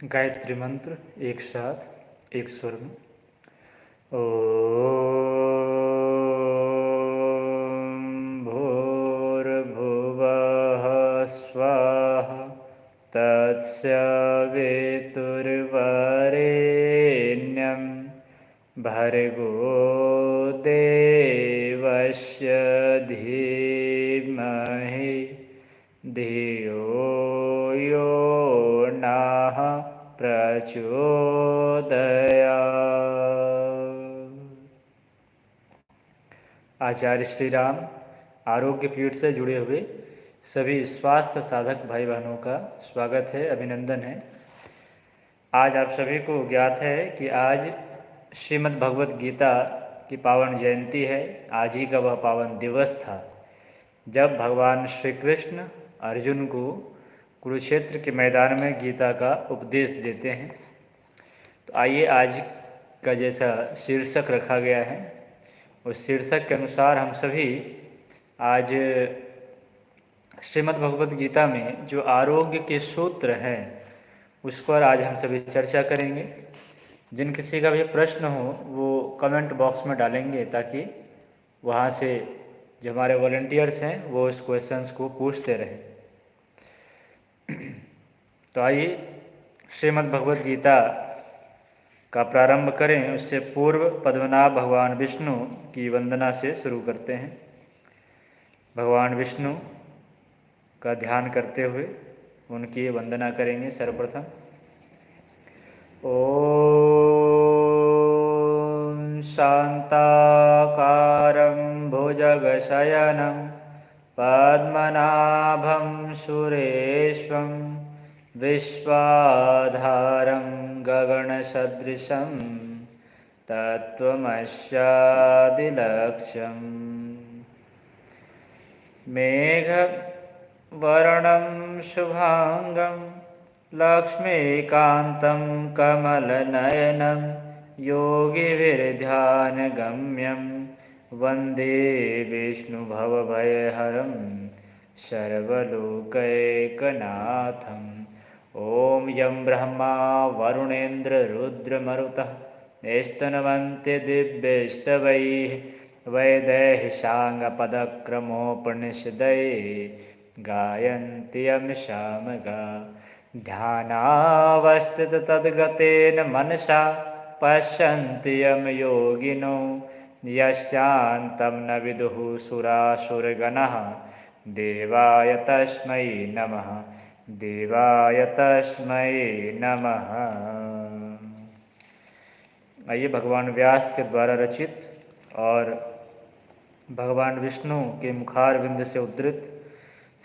गायत्री मंत्र एक साथ एक स्वर में। ओम भूर्भुवः स्वाहा तत्सवितुर्वरेण्यं भर्गो देवस्य धीमहि धियो यो नः प्रचोदयात्। आचार्य श्री राम आरोग्य पीठ से जुड़े हुए सभी स्वास्थ्य साधक भाई बहनों का स्वागत है, अभिनंदन है। आज आप सभी को ज्ञात है कि आज श्रीमद् भगवत गीता की पावन जयंती है। आज ही का वह पावन दिवस था जब भगवान श्री कृष्ण अर्जुन को कुरुक्षेत्र के मैदान में गीता का उपदेश देते हैं। तो आइए आज का जैसा शीर्षक रखा गया है उस शीर्षक के अनुसार हम सभी आज श्रीमद् भगवत गीता में जो आरोग्य के सूत्र हैं उस पर आज हम सभी चर्चा करेंगे। जिन किसी का भी प्रश्न हो वो कमेंट बॉक्स में डालेंगे ताकि वहाँ से जो हमारे वॉलंटियर्स हैं वो इस क्वेश्चंस को पूछते रहें। तो आइए श्रीमद् भगवत गीता का प्रारंभ करें। उससे पूर्व पद्मनाभ भगवान विष्णु की वंदना से शुरू करते हैं। भगवान विष्णु का ध्यान करते हुए उनकी वंदना करेंगे। सर्वप्रथम ओम शांताकारं भुजगशयनं पद्मनाभं सुरेशं विश्वाधारं गगनसदृशं तत्त्वमस्यादिलक्ष्यम् मेघवर्णं शुभांगं लक्ष्मीकान्तं कमलनयनं योगिभिर्ध्यानगम्यं वन्दे विष्णुभवभयहरं सर्वलोकैकनाथम्। ॐ यं ब्रह्मा वरुणेन्द्ररुद्रमरुतः स्तुवन्ति दिव्यैस्तवैः वैदेहिशाङ्गपदक्रमोपनिषदैः गायन्ति यं सामगा। ध्यानावस्थिततद्गतेन मनसा पश्यन्ति यं योगिनो यस्यान्तं न विदुः सुरासुरगणः देवाय तस्मै नमः, देवाय तस्मै नमः। आइए भगवान व्यास के द्वारा रचित और भगवान विष्णु के मुखारविंद से उद्धृत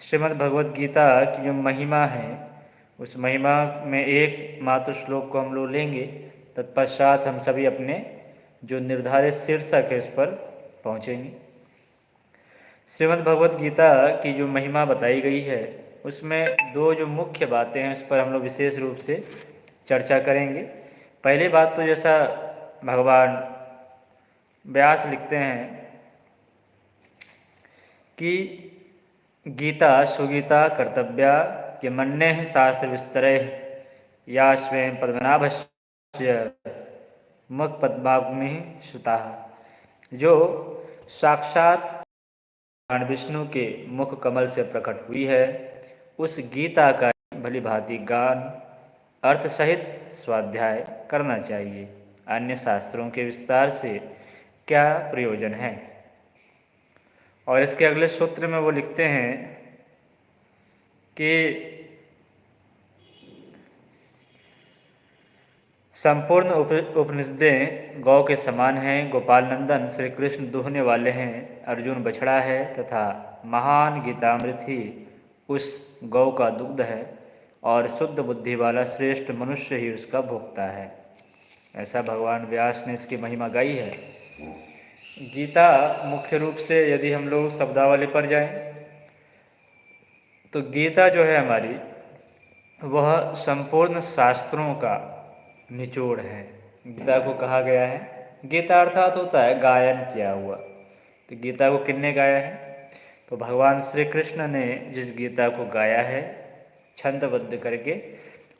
श्रीमद् भगवत गीता की जो महिमा है उस महिमा में एक मात्र श्लोक को हम लोग लेंगे। तत्पश्चात हम सभी अपने जो निर्धारित शीर्षक है इस पर पहुँचेंगे। श्रीमद् भगवत गीता की जो महिमा बताई गई है उसमें दो जो मुख्य बातें हैं उस पर हम लोग विशेष रूप से चर्चा करेंगे। पहली बात तो जैसा भगवान व्यास लिखते हैं कि गीता सुगीता कर्तव्या के मन्ये शास्त्र विस्तरे या स्वयं पद्मनाभस्य मुख पद्माग्नि श्रुता। जो साक्षात भगवान विष्णु के मुख कमल से प्रकट हुई है उस गीता का भली भांति गान अर्थ सहित स्वाध्याय करना चाहिए। अन्य शास्त्रों के विस्तार से क्या प्रयोजन है। और इसके अगले सूत्र में वो लिखते हैं कि संपूर्ण उपनिषदें गौ के समान हैं। गोपाल नंदन श्री कृष्ण दुहने वाले हैं, अर्जुन बछड़ा है तथा महान गीतामृत ही उस गौ का दुग्ध है और शुद्ध बुद्धि वाला श्रेष्ठ मनुष्य ही उसका भोक्ता है। ऐसा भगवान व्यास ने इसकी महिमा गाई है। गीता मुख्य रूप से यदि हम लोग शब्दावली पर जाएं तो गीता जो है हमारी वह संपूर्ण शास्त्रों का निचोड़ है। गीता को कहा गया है, गीता अर्थात होता है गायन किया हुआ। तो गीता को किसने गाया है? तो भगवान श्री कृष्ण ने जिस गीता को गाया है छंदबद्ध करके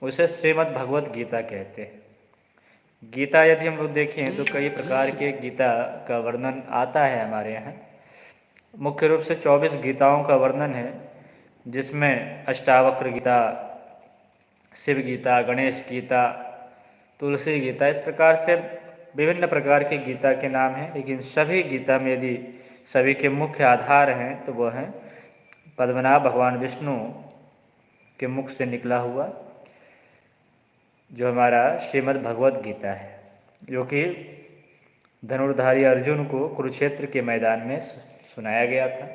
उसे श्रीमद् भगवत गीता कहते हैं। गीता यदि हम लोग देखें तो कई प्रकार के गीता का वर्णन आता है हमारे यहाँ। मुख्य रूप से 24 गीताओं का वर्णन है, जिसमें अष्टावक्र गीता, शिव गीता, गणेश गीता, तुलसी गीता, इस प्रकार से विभिन्न प्रकार के गीता के नाम हैं। लेकिन सभी गीता में यदि सभी के मुख्य आधार हैं तो वह हैं पद्मनाभ भगवान विष्णु के मुख से निकला हुआ जो हमारा श्रीमद् भगवत गीता है, जो कि धनुर्धारी अर्जुन को कुरुक्षेत्र के मैदान में सुनाया गया था।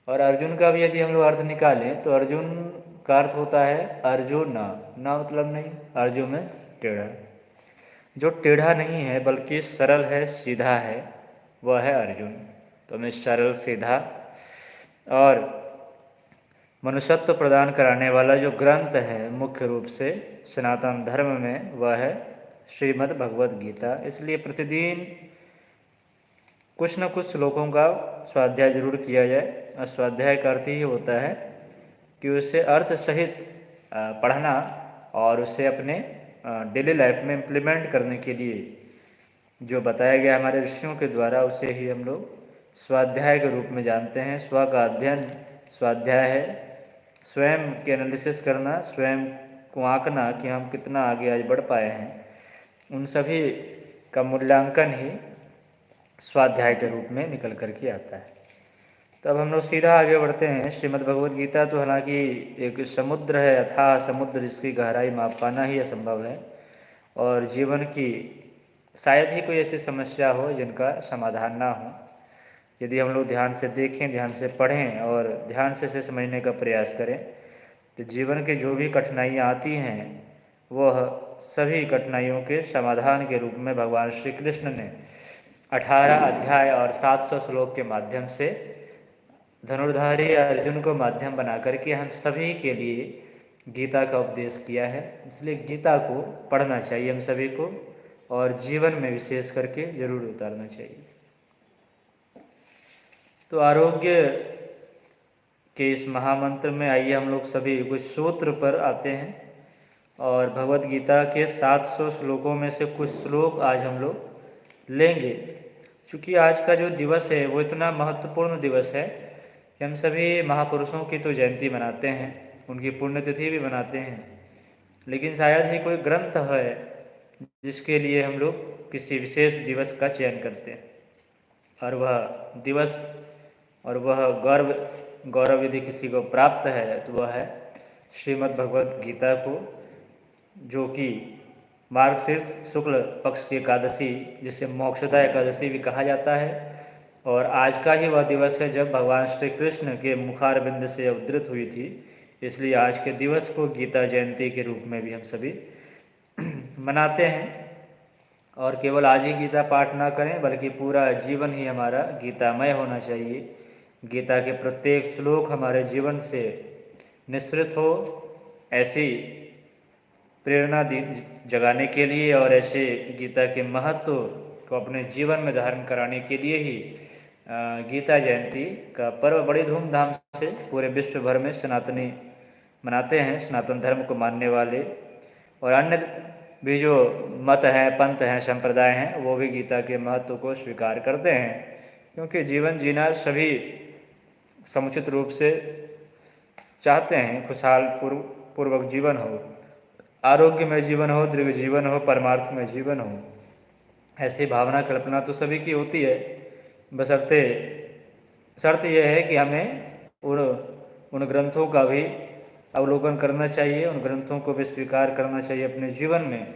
और अर्जुन का भी यदि हम लोग अर्थ निकालें तो अर्जुन का अर्थ होता है अर्जुन, ना मतलब नहीं, अर्जुन में टेढ़ा, जो टेढ़ा नहीं है बल्कि सरल है, सीधा है, वह है अर्जुन। तो हमें सरल, सीधा और मनुष्यत्व प्रदान कराने वाला जो ग्रंथ है मुख्य रूप से सनातन धर्म में, वह है श्रीमद् भगवत गीता। इसलिए प्रतिदिन कुछ न कुछ श्लोकों का स्वाध्याय जरूर किया जाए। और स्वाध्याय का अर्थ ही होता है कि उसे अर्थ सहित पढ़ना और उसे अपने डेली लाइफ में इम्प्लीमेंट करने के लिए जो बताया गया हमारे ऋषियों के द्वारा, उसे ही हम लोग स्वाध्याय के रूप में जानते हैं। स्व का अध्ययन स्वाध्याय है, स्वयं के एनालिसिस करना, स्वयं को आंकना कि हम कितना आगे आज बढ़ पाए हैं, उन सभी का मूल्यांकन ही स्वाध्याय के रूप में निकल कर के आता है। तो अब हम लोग सीधा आगे बढ़ते हैं। श्रीमद् भगवत गीता तो हालांकि एक समुद्र है, अथाह समुद्र, जिसकी गहराई माप पाना ही असंभव है। और जीवन की शायद ही कोई ऐसी समस्या हो जिनका समाधान ना हो। यदि हम लोग ध्यान से देखें, ध्यान से पढ़ें और ध्यान से इसे समझने का प्रयास करें तो जीवन के जो भी कठिनाइयाँ आती हैं वह सभी कठिनाइयों के समाधान के रूप में भगवान श्री कृष्ण ने 18 अध्याय और 700 श्लोक के माध्यम से धनुर्धारी अर्जुन को माध्यम बना करके हम सभी के लिए गीता का उपदेश किया है। इसलिए गीता को पढ़ना चाहिए हम सभी को और जीवन में विशेष करके जरूर उतारना चाहिए। तो आरोग्य के इस महामंत्र में आइए हम लोग सभी कुछ सूत्र पर आते हैं और भगवत गीता के 700 श्लोकों में से कुछ श्लोक आज हम लोग लेंगे। क्योंकि आज का जो दिवस है वो इतना महत्वपूर्ण दिवस है कि हम सभी महापुरुषों की तो जयंती मनाते हैं, उनकी पुण्यतिथि भी मनाते हैं, लेकिन शायद ही कोई ग्रंथ है जिसके लिए हम लोग किसी विशेष दिवस का चयन करते हैं। और वह दिवस और वह गौरव यदि किसी को प्राप्त है तो वह है श्रीमद् भगवत गीता को, जो कि मार्गशीर्ष शुक्ल पक्ष की एकादशी, जिसे मोक्षदा एकादशी भी कहा जाता है। और आज का ही वह दिवस है जब भगवान श्री कृष्ण के मुखारबिंद से अवतरित हुई थी। इसलिए आज के दिवस को गीता जयंती के रूप में भी हम सभी मनाते हैं। और केवल आज ही गीता पाठ ना करें बल्कि पूरा जीवन ही हमारा गीतामय होना चाहिए। गीता के प्रत्येक श्लोक हमारे जीवन से निश्रित हो, ऐसी प्रेरणा जगाने के लिए और ऐसे गीता के महत्व को अपने जीवन में धारण कराने के लिए ही गीता जयंती का पर्व बड़ी धूमधाम से पूरे विश्व भर में सनातनी मनाते हैं। सनातन धर्म को मानने वाले और अन्य भी जो मत हैं, पंथ हैं, संप्रदाय हैं, वो भी गीता के महत्व को स्वीकार करते हैं। क्योंकि जीवन जीना सभी समुचित रूप से चाहते हैं, खुशहाल पूर्वक जीवन हो, आरोग्यमय जीवन हो, दीर्घ जीवन हो, परमार्थ में जीवन हो, ऐसी भावना कल्पना तो सभी की होती है। बशर्ते शर्त यह है कि हमें उन ग्रंथों का भी अवलोकन करना चाहिए, उन ग्रंथों को भी स्वीकार करना चाहिए अपने जीवन में,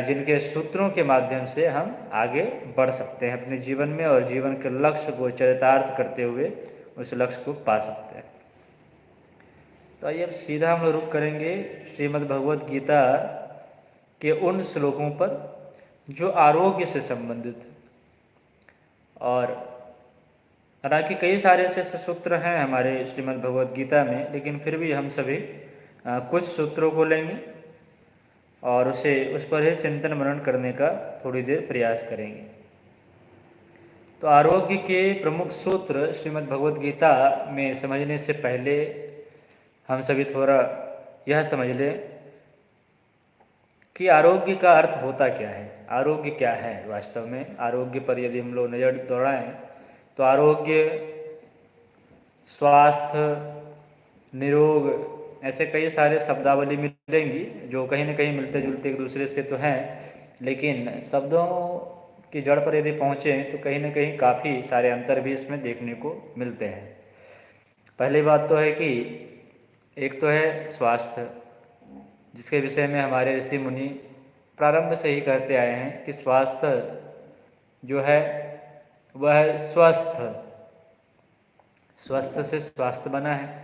जिनके सूत्रों के माध्यम से हम आगे बढ़ सकते हैं अपने जीवन में और जीवन के लक्ष्य को चरितार्थ करते हुए उस लक्ष्य को पा सकते हैं। तो आइए अब सीधा हम रुख करेंगे श्रीमद् भगवत गीता के उन श्लोकों पर जो आरोग्य से संबंधित। और हालांकि कई सारे ऐसे सूत्र हैं हमारे श्रीमद् भगवत गीता में, लेकिन फिर भी हम सभी कुछ सूत्रों को लेंगे और उस पर ही चिंतन मनन करने का थोड़ी देर प्रयास करेंगे। तो आरोग्य के प्रमुख सूत्र श्रीमद् भगवत गीता में समझने से पहले हम सभी थोड़ा यह समझ लें कि आरोग्य का अर्थ होता क्या है, आरोग्य क्या है वास्तव में। आरोग्य पर यदि हम लोग नज़र दौड़ाएं तो आरोग्य, स्वास्थ्य, निरोग, ऐसे कई सारे शब्दावली मिलेंगी जो कहीं ना कहीं मिलते जुलते एक दूसरे से तो हैं, लेकिन शब्दों की जड़ पर यदि पहुँचें तो कहीं ना कहीं काफ़ी सारे अंतर भी इसमें देखने को मिलते हैं। पहली बात तो है कि एक तो है स्वास्थ्य, जिसके विषय में हमारे ऋषि मुनि प्रारंभ से ही कहते आए हैं कि स्वास्थ्य जो है वह स्वस्थ, स्वस्थ से स्वास्थ्य बना है।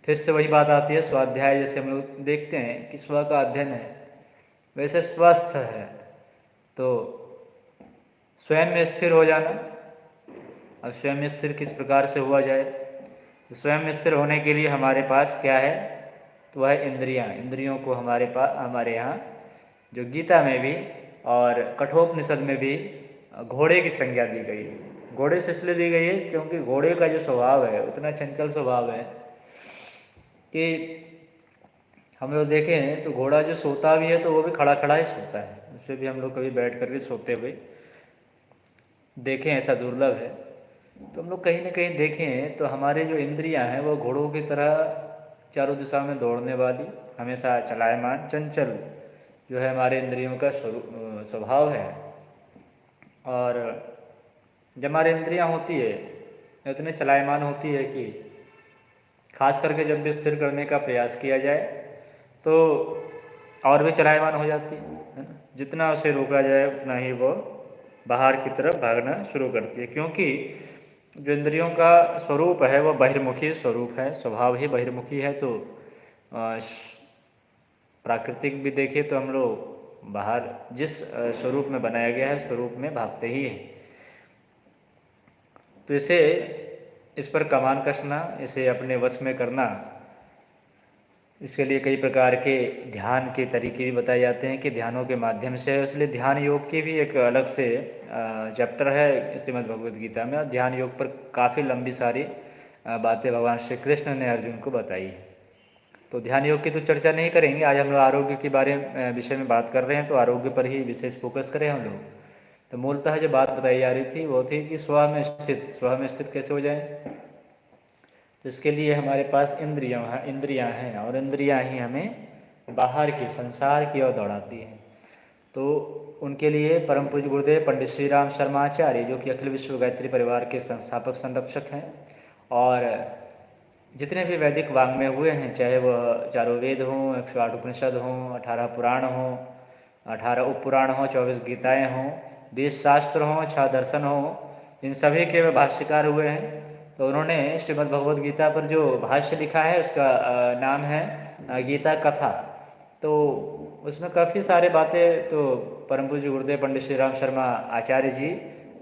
फिर से वही बात आती है स्वाध्याय, जैसे हम लोग देखते हैं कि स्व का अध्ययन है, वैसे स्वस्थ है तो स्वयं में स्थिर हो जाना। अब स्वयं में स्थिर किस प्रकार से हुआ जाए, तो स्वयं में स्थिर होने के लिए हमारे पास क्या है, तो वह इंद्रियां, इंद्रियों को हमारे यहाँ जो गीता में भी और कठोपनिषद में भी घोड़े की संज्ञा दी गई है। घोड़े से इसलिए दी गई है क्योंकि घोड़े का जो स्वभाव है उतना चंचल स्वभाव है कि हम लोग देखें तो घोड़ा जो सोता भी है तो वो भी खड़ा खड़ा ही सोता है, उससे भी हम लोग कभी बैठ करके सोते हुए देखें, ऐसा दुर्लभ है। तो हम लोग कहीं ना कहीं देखें तो हमारे जो इंद्रियां हैं वो घोड़ों की तरह चारों दिशा में दौड़ने वाली, हमेशा चलायमान, चंचल जो है हमारे इंद्रियों का स्वभाव है। और जब हमारी इंद्रियां होती है इतने चलायमान होती है कि खास करके जब भी स्थिर करने का प्रयास किया जाए तो और भी चलायमान हो जाती है ना। जितना उसे रोका जाए उतना ही वो बाहर की तरफ भागना शुरू करती है, क्योंकि जो इंद्रियों का स्वरूप है वो बहिर्मुखी स्वरूप है, स्वभाव ही बहिर्मुखी है। तो प्राकृतिक भी देखें तो हम लोग बाहर जिस स्वरूप में बनाया गया है स्वरूप में भागते ही हैं। तो इस पर कमान कसना, इसे अपने वश में करना, इसके लिए कई प्रकार के ध्यान के तरीके भी बताए जाते हैं कि ध्यानों के माध्यम से, इसलिए ध्यान योग की भी एक अलग से चैप्टर है श्रीमद् भगवद गीता में। ध्यान योग पर काफ़ी लंबी सारी बातें भगवान श्री कृष्ण ने अर्जुन को बताई है। तो ध्यान योग की तो चर्चा नहीं करेंगे, आज हम लोग आरोग्य के विषय में बात कर रहे हैं, तो आरोग्य पर ही विशेष फोकस करें हम लोग। तो मूलतः जो बात बताई जा रही थी वो थी कि स्व में स्थित कैसे हो जाए। तो इसके लिए हमारे पास इंद्रियां हैं और इंद्रियां ही हमें बाहर की संसार की ओर दौड़ाती हैं। तो उनके लिए परम पूज्य गुरुदेव पंडित श्री राम शर्माचार्य, जो कि अखिल विश्व गायत्री परिवार के संस्थापक संरक्षक हैं, और जितने भी वैदिक वाङ्मय हुए हैं, चाहे वह चारों वेद हों, 108 उपनिषद हों, 18 पुराण हों, 18 उपपुराण हों, 24 गीताएँ हों, 20 शास्त्र हों, 6 दर्शन हों, इन सभी के वे भाष्यकार हुए हैं। तो उन्होंने श्रीमद् भगवद गीता पर जो भाष्य लिखा है उसका नाम है गीता कथा। तो उसमें काफ़ी सारे बातें तो परम पूज्य गुरुदेव पंडित श्री राम शर्मा आचार्य जी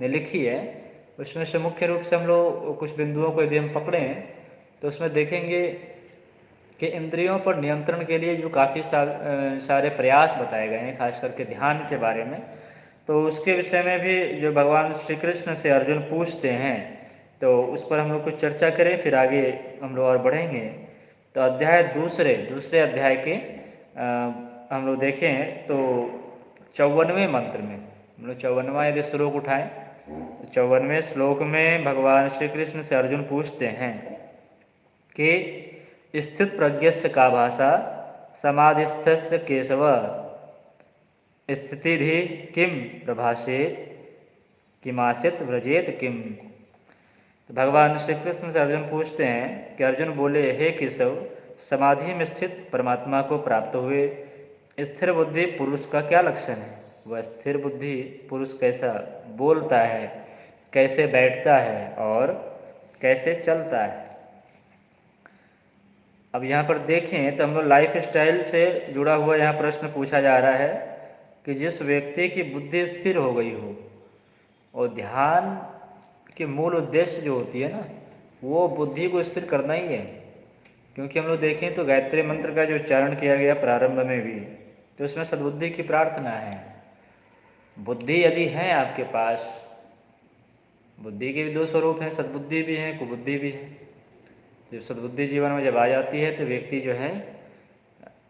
ने लिखी है। उसमें से मुख्य रूप से हम लोग कुछ बिंदुओं को यदि हम पकड़ें तो उसमें देखेंगे कि इंद्रियों पर नियंत्रण के लिए जो काफ़ी सारे प्रयास बताए गए हैं, खास करके ध्यान के बारे में। तो उसके विषय में भी जो भगवान श्री कृष्ण से अर्जुन पूछते हैं तो उस पर हम लोग कुछ चर्चा करें, फिर आगे हम लोग और बढ़ेंगे। तो अध्याय दूसरे अध्याय के हम लोग देखें तो 54वें मंत्र में, हम लोग 54वां यदि श्लोक उठाएं तो 54वें श्लोक में भगवान श्री कृष्ण से अर्जुन पूछते हैं कि स्थित प्रज्ञस्य का भाषा समाधिस्थस्य केशव स्थितिधि किम प्रभाषेत किमासित व्रजेत किम। तो भगवान श्री कृष्ण से अर्जुन पूछते हैं कि अर्जुन बोले, हे केशव, समाधि में स्थित परमात्मा को प्राप्त हुए स्थिर बुद्धि पुरुष का क्या लक्षण है। वह स्थिर बुद्धि पुरुष कैसा बोलता है, कैसे बैठता है और कैसे चलता है। अब यहाँ पर देखें तो हम लोग लाइफ स्टाइल से जुड़ा हुआ यहाँ प्रश्न पूछा जा रहा है कि जिस व्यक्ति की बुद्धि स्थिर हो गई हो, और ध्यान के मूल उद्देश्य जो होती है ना, वो बुद्धि को स्थिर करना ही है। क्योंकि हम लोग देखें तो गायत्री मंत्र का जो उच्चारण किया गया प्रारंभ में भी, तो उसमें सद्बुद्धि की प्रार्थना है। बुद्धि यदि है आपके पास, बुद्धि के भी दो स्वरूप हैं, सद्बुद्धि भी है, कुबुद्धि भी है। जब सद्बुद्धि जीवन में जब आ जाती है तो व्यक्ति जो है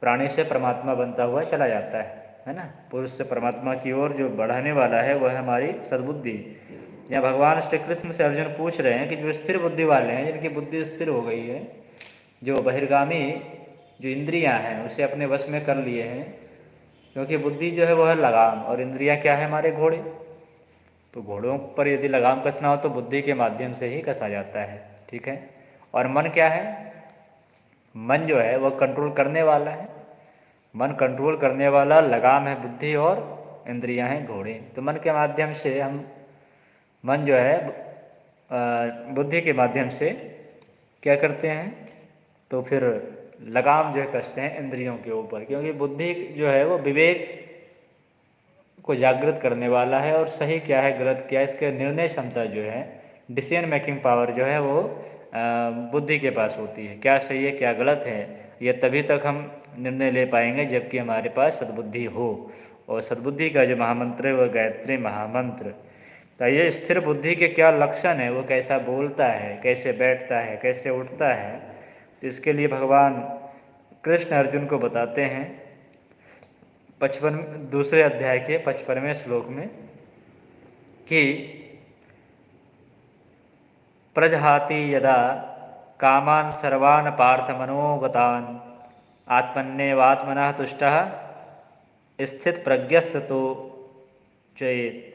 प्राणी से परमात्मा बनता हुआ चला जाता है है ना। पुरुष से परमात्मा की ओर जो बढ़ाने वाला है वह है हमारी सद्बुद्धि। यहाँ भगवान श्री कृष्ण से अर्जुन पूछ रहे हैं कि जो स्थिर बुद्धि वाले हैं, जिनकी बुद्धि स्थिर हो गई है, जो बहिर्गामी जो इंद्रियां हैं उसे अपने वश में कर लिए हैं, क्योंकि बुद्धि जो है वह है लगाम और इंद्रियां क्या है, हमारे घोड़े। तो घोड़ों पर यदि लगाम कसना हो तो बुद्धि के माध्यम से ही कसा जाता है, ठीक है। और मन क्या है, मन जो है वह कंट्रोल करने वाला है। मन कंट्रोल करने वाला लगाम है बुद्धि और इंद्रियां हैं घोड़े। तो मन के माध्यम से हम, मन जो है बुद्धि के माध्यम से क्या करते हैं, तो फिर लगाम जो है कसते हैं इंद्रियों के ऊपर, क्योंकि बुद्धि जो है वो विवेक को जागृत करने वाला है और सही क्या है गलत क्या है इसके निर्णय क्षमता जो है, डिसीजन मेकिंग पावर जो है वो बुद्धि के पास होती है। क्या सही है क्या गलत है ये तभी तक हम निर्णय ले पाएंगे जबकि हमारे पास सद्बुद्धि हो। और सद्बुद्धि का जो महामंत्र है वह गायत्री महामंत्र। तो ये स्थिर बुद्धि के क्या लक्षण है, वो कैसा बोलता है, कैसे बैठता है, कैसे उठता है, तो इसके लिए भगवान कृष्ण अर्जुन को बताते हैं 2 अध्याय के 55वें श्लोक में कि प्रजहाति यदा कामान सर्वान् पार्थ मनोगतान् आत्मन्नेवात्मनः तुष्टः स्थित प्रज्ञस्ततो चेत।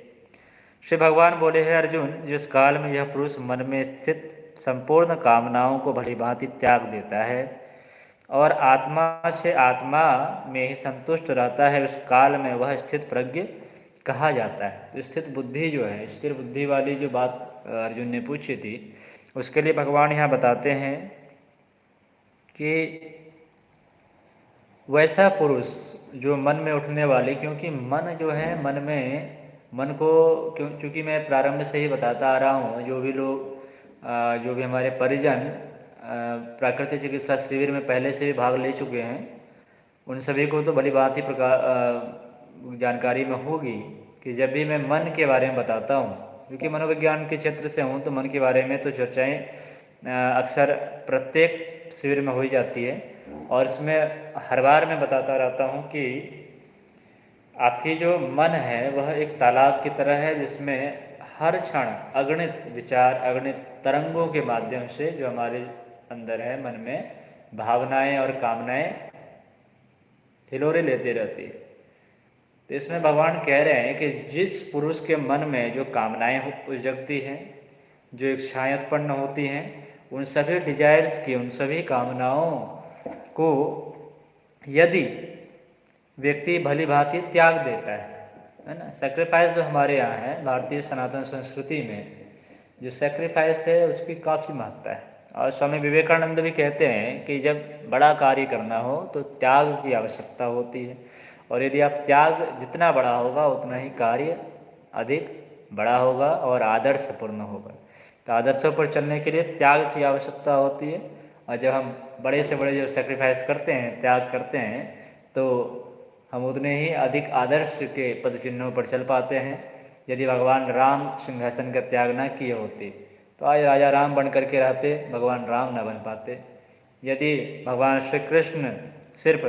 श्री भगवान बोले हैं अर्जुन, जिस काल में यह पुरुष मन में स्थित संपूर्ण कामनाओं को भली भांति त्याग देता है और आत्मा से आत्मा में ही संतुष्ट रहता है, उस काल में वह स्थित प्रज्ञ कहा जाता है। तो स्थित बुद्धि जो है, स्थिर बुद्धि वाली जो बात अर्जुन ने पूछी थी, उसके लिए भगवान यहाँ बताते हैं कि वैसा पुरुष जो मन में उठने वाले, क्योंकि मन जो है मन को क्योंकि मैं प्रारंभ से ही बताता आ रहा हूँ, जो भी लोग जो भी हमारे परिजन प्राकृतिक चिकित्सा शिविर में पहले से भी भाग ले चुके हैं, उन सभी को तो भली बात ही जानकारी में होगी कि जब भी मैं मन के बारे में बताता हूँ, क्योंकि मनोविज्ञान के क्षेत्र से हूँ, तो मन के बारे में तो चर्चाएँ अक्सर प्रत्येक शिविर में हो ही जाती है। और इसमें हर बार मैं बताता रहता हूँ कि आपकी जो मन है वह एक तालाब की तरह है, जिसमें हर क्षण अगणित विचार, अगणित तरंगों के माध्यम से जो हमारे अंदर है मन में भावनाएं और कामनाएं हिलोरे लेते रहती है। तो इसमें भगवान कह रहे हैं कि जिस पुरुष के मन में जो कामनाएं जगती हैं, जो इच्छाएं उत्पन्न होती हैं, उन सभी डिजायर्स की, उन सभी कामनाओं को यदि व्यक्ति भली भांति त्याग देता है ना। सेक्रीफाइस जो हमारे यहाँ है भारतीय सनातन संस्कृति में, जो सेक्रीफाइस है उसकी काफ़ी महत्ता है। और स्वामी विवेकानंद भी कहते हैं कि जब बड़ा कार्य करना हो तो त्याग की आवश्यकता होती है, और यदि आप त्याग जितना बड़ा होगा उतना ही कार्य अधिक बड़ा होगा और आदर्शपूर्ण होगा। तो आदर्शों पर चलने के लिए त्याग की आवश्यकता होती है, और जब हम बड़े से बड़े जो सेक्रीफाइस करते हैं, त्याग करते हैं, तो हम उतने ही अधिक आदर्श के पद चिन्हों पर चल पाते हैं। यदि भगवान राम सिंहासन का त्याग न किए होते तो आज राजा राम बन करके रहते, भगवान राम न बन पाते। यदि भगवान श्री कृष्ण सिर्फ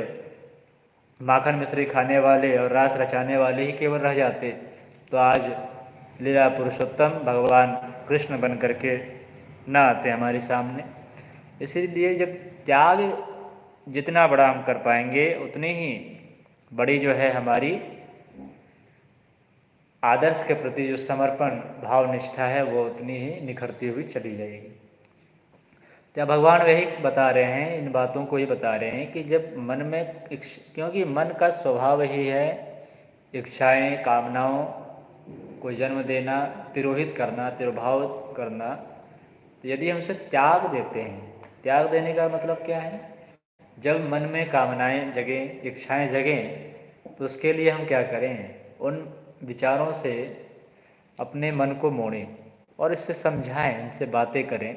माखन मिश्री खाने वाले और रास रचाने वाले ही केवल रह जाते तो आज लीला पुरुषोत्तम भगवान कृष्ण बन करके न आते हमारे सामने। इसीलिए जब त्याग जितना बड़ा हम कर पाएंगे उतनी ही बड़ी जो है हमारी आदर्श के प्रति जो समर्पण भाव निष्ठा है वो उतनी ही निखरती हुई चली जाएगी। तो भगवान वही बता रहे हैं, इन बातों को ही बता रहे हैं कि जब मन में क्योंकि मन का स्वभाव ही है इच्छाएं, कामनाओं को जन्म देना, तिरोहित करना, तिरोभाव करना। तो यदि हम उसे त्याग देते हैं, त्याग देने का मतलब क्या है, जब मन में कामनाएं जगें, इच्छाएं जगें, तो उसके लिए हम क्या करें, उन विचारों से अपने मन को मोड़ें और इससे समझाएं, इनसे बातें करें,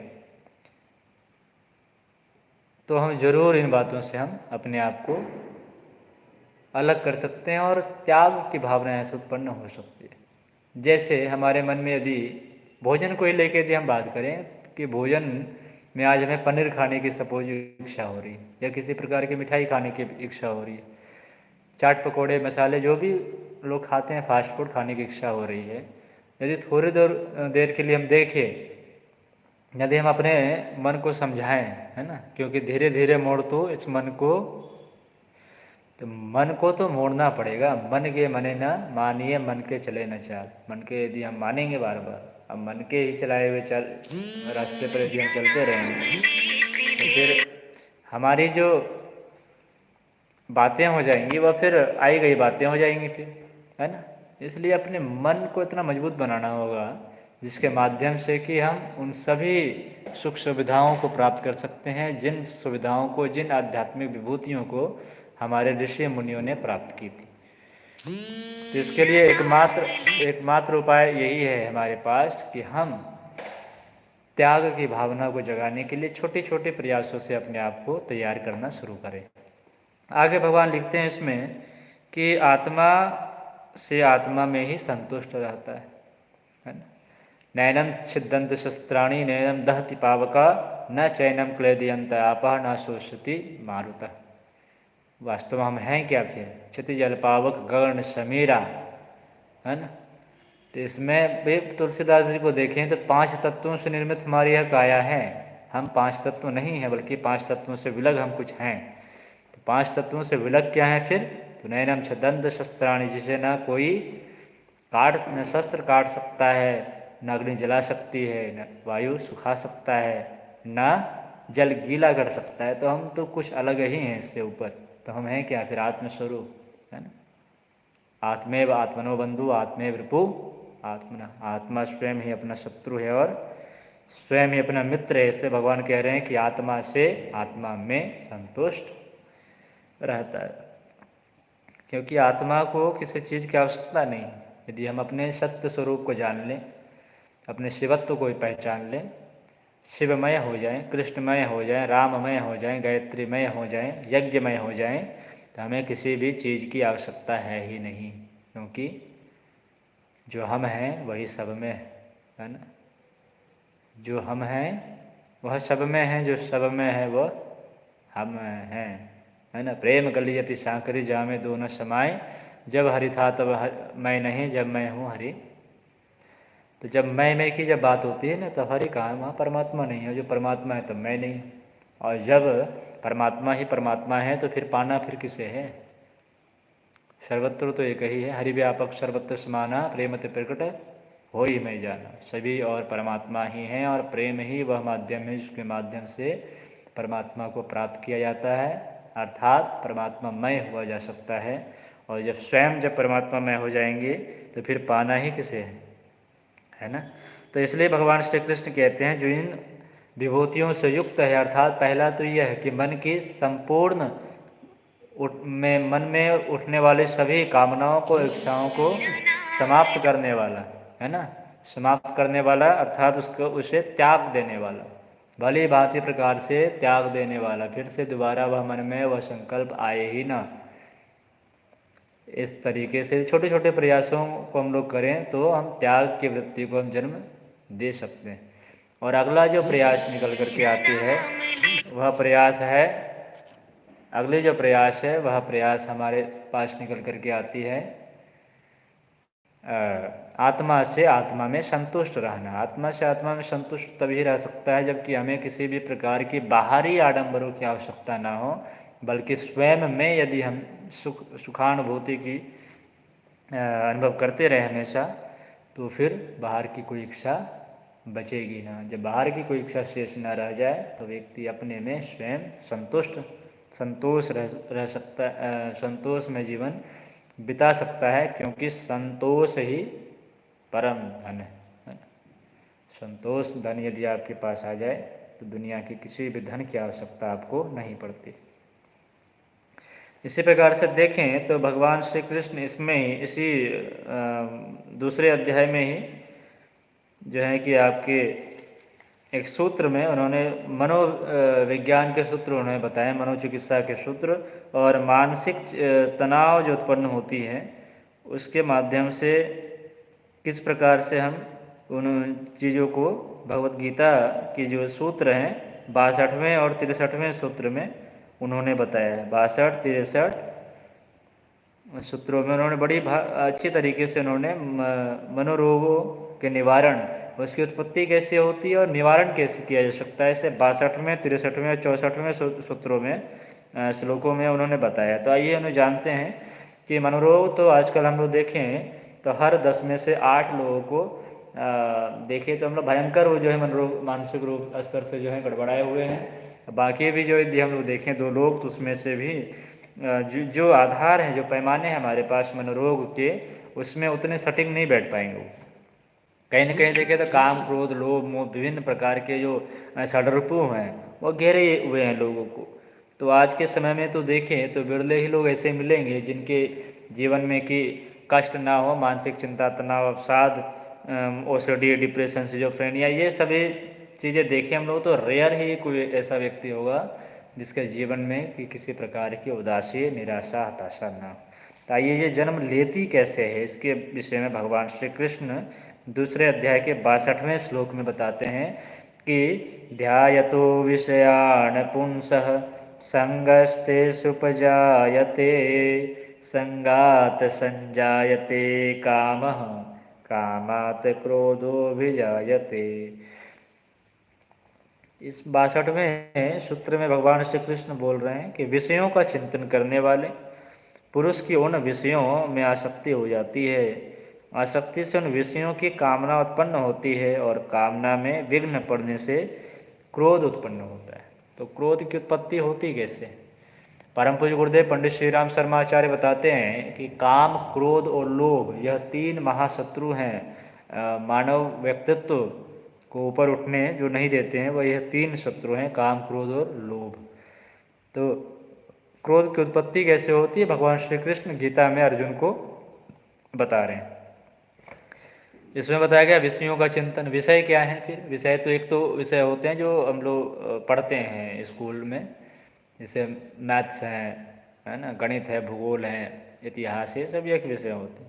तो हम जरूर इन बातों से हम अपने आप को अलग कर सकते हैं और त्याग की भावना ऐसे उत्पन्न हो सकती है। जैसे हमारे मन में यदि भोजन को ही लेके यदि हम बात करें कि भोजन में आज हमें पनीर खाने की सपोज इच्छा हो रही है या किसी प्रकार की मिठाई खाने की इच्छा हो रही है, चाट पकोड़े मसाले जो भी लोग खाते हैं, फास्ट फूड खाने की इच्छा हो रही है, यदि थोड़ी देर देर के लिए हम देखें, यदि हम अपने मन को समझाएं, है ना, क्योंकि धीरे धीरे मोड़ तो इस मन को, तो मन को तो मोड़ना पड़ेगा। मन के मने ना मानिए, मन के चले न चाल। मन के यदि हम मानेंगे बार बार, अब मन के ही चलाए हुए चल रास्ते पर यदि हम चलते रहेंगे, तो फिर हमारी जो बातें हो जाएंगी वह फिर आई गई बातें हो जाएंगी फिर, है ना। इसलिए अपने मन को इतना मजबूत बनाना होगा जिसके माध्यम से कि हम उन सभी सुख सुविधाओं को प्राप्त कर सकते हैं, जिन सुविधाओं को, जिन आध्यात्मिक विभूतियों को हमारे ऋषि मुनियों ने प्राप्त की थी। तो इसके लिए एकमात्र उपाय यही है हमारे पास कि हम त्याग की भावना को जगाने के लिए छोटे छोटे प्रयासों से अपने आप को तैयार करना शुरू करें। आगे भगवान लिखते हैं इसमें कि आत्मा से आत्मा में ही संतुष्ट रहता है ना। नैनम छिदंत शस्त्राणी नैनम दहति पावका न चैनम क्लेदयंत आपा न शोषति मारुता। वास्तव में हम हैं क्या फिर? क्षति जल पावक गगन समीरा, है ना। तो इसमें भी तुलसीदास जी को देखें तो 5 तत्वों से निर्मित हमारी यह काया है। हम 5 तत्व नहीं हैं, बल्कि 5 तत्वों से विलग हम कुछ हैं। तो 5 तत्वों से विलग क्या है फिर? तो नैनम छदंत शस्त्राणी, जिसे ना कोई न शस्त्र काट सकता है, न अग्नि जला सकती है, न वायु सुखा सकता है, न जल गीला कर सकता है। तो हम तो कुछ अलग ही हैं इससे ऊपर। तो हम हैं क्या फिर? आत्मस्वरूप, है ना। आत्मेव आत्मनो बंधु आत्मेव रिपु आत्मना। आत्मा स्वयं ही अपना शत्रु है और स्वयं ही अपना मित्र है। इसलिए भगवान कह रहे हैं कि आत्मा से आत्मा में संतुष्ट रहता है, क्योंकि आत्मा को किसी चीज़ की आवश्यकता नहीं। यदि हम अपने सत्य स्वरूप को जान लें, अपने शिवत्व को पहचान लें, शिवमय हो जाएं, कृष्णमय हो जाएं, राममय हो जाएं, गायत्रीमय हो जाएं, यज्ञमय हो जाएं, तो हमें किसी भी चीज़ की आवश्यकता है ही नहीं, क्योंकि जो हम हैं वही सब में है ना। जो हम हैं वह सब में है, जो सब में है वह हम हैं, है ना। प्रेम गलियति सांकरी जामे दोनों समाए, जब हरि था तब मैं नहीं, जब मैं हूँ हरि। तो जब मैं की जब बात होती है ना, तब हरि कहाँ है? वहाँ परमात्मा नहीं है। जो परमात्मा है तब मैं नहीं। और जब परमात्मा ही परमात्मा है तो फिर पाना फिर किसे है? सर्वत्र तो एक ही है। हरि व्यापक सर्वत्र समाना, प्रेमते प्रकट हो ही मैं जाना। सभी और परमात्मा ही हैं, और प्रेम ही वह माध्यम है जिसके माध्यम से परमात्मा को प्राप्त किया जाता है, अर्थात परमात्मामय हुआ जा सकता है। और जब स्वयं जब परमात्मामय हो जाएंगे तो फिर पाना ही किसे है ना। तो इसलिए भगवान श्री कृष्ण कहते हैं जो इन विभूतियों से युक्त है, अर्थात पहला तो यह है कि मन की संपूर्ण मन में उठने वाले सभी कामनाओं को, इच्छाओं को समाप्त करने वाला, है ना। समाप्त करने वाला अर्थात उसे त्याग देने वाला, भली भांति प्रकार से त्याग देने वाला। फिर से दोबारा वह मन में वह संकल्प आए ही ना। इस तरीके से छोटे छोटे प्रयासों को हम लोग करें तो हम त्याग की वृत्ति को हम जन्म दे सकते हैं। और अगला जो प्रयास निकल करके आती है वह प्रयास है, अगले जो प्रयास है वह प्रयास हमारे पास निकल करके आती है आत्मा से आत्मा में संतुष्ट रहना। आत्मा से आत्मा में संतुष्ट तभी रह सकता है जबकि हमें किसी भी प्रकार की बाहरी आडंबरों की आवश्यकता ना हो, बल्कि स्वयं में यदि हम सुखानुभूति की अनुभव करते रहे हमेशा, तो फिर बाहर की कोई इच्छा बचेगी ना। जब बाहर की कोई इच्छा शेष ना रह जाए तो व्यक्ति अपने में स्वयं संतोष रह सकता, संतोष में जीवन बिता सकता है, क्योंकि संतोष ही परम धन है। संतोष धन यदि आपके पास आ जाए तो दुनिया की किसी भी धन की आवश्यकता आपको नहीं पड़ती। इसी प्रकार से देखें तो भगवान श्री कृष्ण इसमें ही, इसी दूसरे अध्याय में ही जो है कि आपके एक सूत्र में उन्होंने मनोविज्ञान के सूत्र उन्होंने बताए, मनोचिकित्सा के सूत्र, और मानसिक तनाव जो उत्पन्न होती है उसके माध्यम से किस प्रकार से हम उन चीज़ों को भगवत गीता की जो सूत्र हैं 62वें और 63वें सूत्र में उन्होंने बताया है। 62, 63 सूत्रों में उन्होंने बड़ी अच्छी तरीके से उन्होंने मनोरोगों के निवारण, उसकी उत्पत्ति कैसे होती है और निवारण कैसे किया जा सकता है, इसे 62वें, 63वें और 64वें सूत्रों में, श्लोकों में उन्होंने बताया। तो आइए हम जानते हैं कि मनोरोग तो आजकल हम लोग देखें तो हर 10 में से 8 लोगों को देखें तो हम लोग भयंकर वो जो है मनोरोग, मानसिक रोग स्तर से जो है गड़बड़ाए हुए हैं। बाकी भी जो यदि हम लोग देखें 2 लोग, तो उसमें से भी जो आधार हैं, जो पैमाने हैं हमारे पास मनोरोग के, उसमें उतने सटीक नहीं बैठ पाएंगे वो। कहीं ना कहीं देखें तो काम, क्रोध, लोभ, मोह, विभिन्न प्रकार के जो षड्रिपु हैं वो घेरे हुए हैं लोगों को। तो आज के समय में तो देखें तो बिरले ही लोग ऐसे मिलेंगे जिनके जीवन में कि कष्ट ना हो, मानसिक चिंता, तनाव, अवसाद, ओसीडी, डिप्रेशन, सिजोफ्रेनिया, ये सभी चीज़ें देखें हम लोग तो रेयर ही कोई ऐसा व्यक्ति होगा जिसके जीवन में कि किसी प्रकार की उदासी, निराशा, हताशा ना हो। तो आइए ये जन्म लेती कैसे है, इसके विषय में भगवान श्री कृष्ण दूसरे अध्याय के 62वें श्लोक में बताते हैं कि ध्यायतो विषयान पुंसः संगस्ते सुपजायते संगात संजायते कामः कामात क्रोधोभिजायते। इस 62वें सूत्र में भगवान श्री कृष्ण बोल रहे हैं कि विषयों का चिंतन करने वाले पुरुष की उन विषयों में आसक्ति हो जाती है, आसक्ति से उन विषयों की कामना उत्पन्न होती है और कामना में विघ्न पड़ने से क्रोध उत्पन्न होता है। तो क्रोध की उत्पत्ति होती कैसे? परम पूज्य गुरुदेव पंडित श्री राम शर्मा आचार्य बताते हैं कि काम, क्रोध और लोभ यह 3 महाशत्रु हैं। मानव व्यक्तित्व को ऊपर उठने जो नहीं देते हैं, वह यह 3 शत्रु हैं, काम, क्रोध और लोभ। तो क्रोध की उत्पत्ति कैसे होती है, भगवान श्री कृष्ण गीता में अर्जुन को बता रहे हैं। इसमें बताया गया विषयों का चिंतन। विषय क्या है फिर? विषय तो एक तो विषय होते हैं जो हम लोग पढ़ते हैं स्कूल में, जैसे मैथ्स है ना, गणित है, भूगोल है, इतिहास, ये सब एक विषय होते हैं।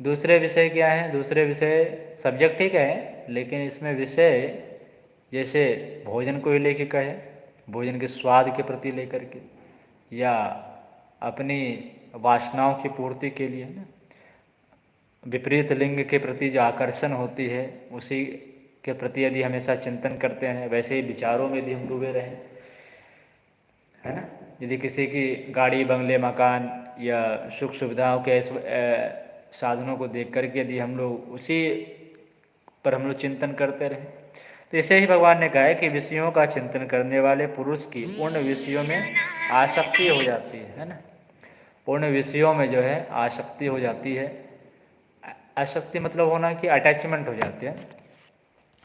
दूसरे विषय क्या है? दूसरे विषय सब्जेक्ट ठीक है, लेकिन इसमें विषय जैसे भोजन को ही लेके कहे, भोजन के स्वाद के प्रति लेकर के, या अपनी वासनाओं की पूर्ति के लिए ना, विपरीत लिंग के प्रति जो आकर्षण होती है उसी के प्रति यदि हमेशा चिंतन करते हैं, वैसे ही विचारों में यदि हम डूबे रहें, है ना, यदि किसी की गाड़ी, बंगले, मकान या सुख सुविधाओं के साधनों को देख करके यदि हम लोग उसी पर हम लोग चिंतन करते रहें, तो इसे ही भगवान ने कहा है कि विषयों का चिंतन करने वाले पुरुष की उन विषयों में आसक्ति हो जाती है ना, उन विषयों में जो है आसक्ति हो जाती है। आसक्ति मतलब होना कि अटैचमेंट हो जाती है,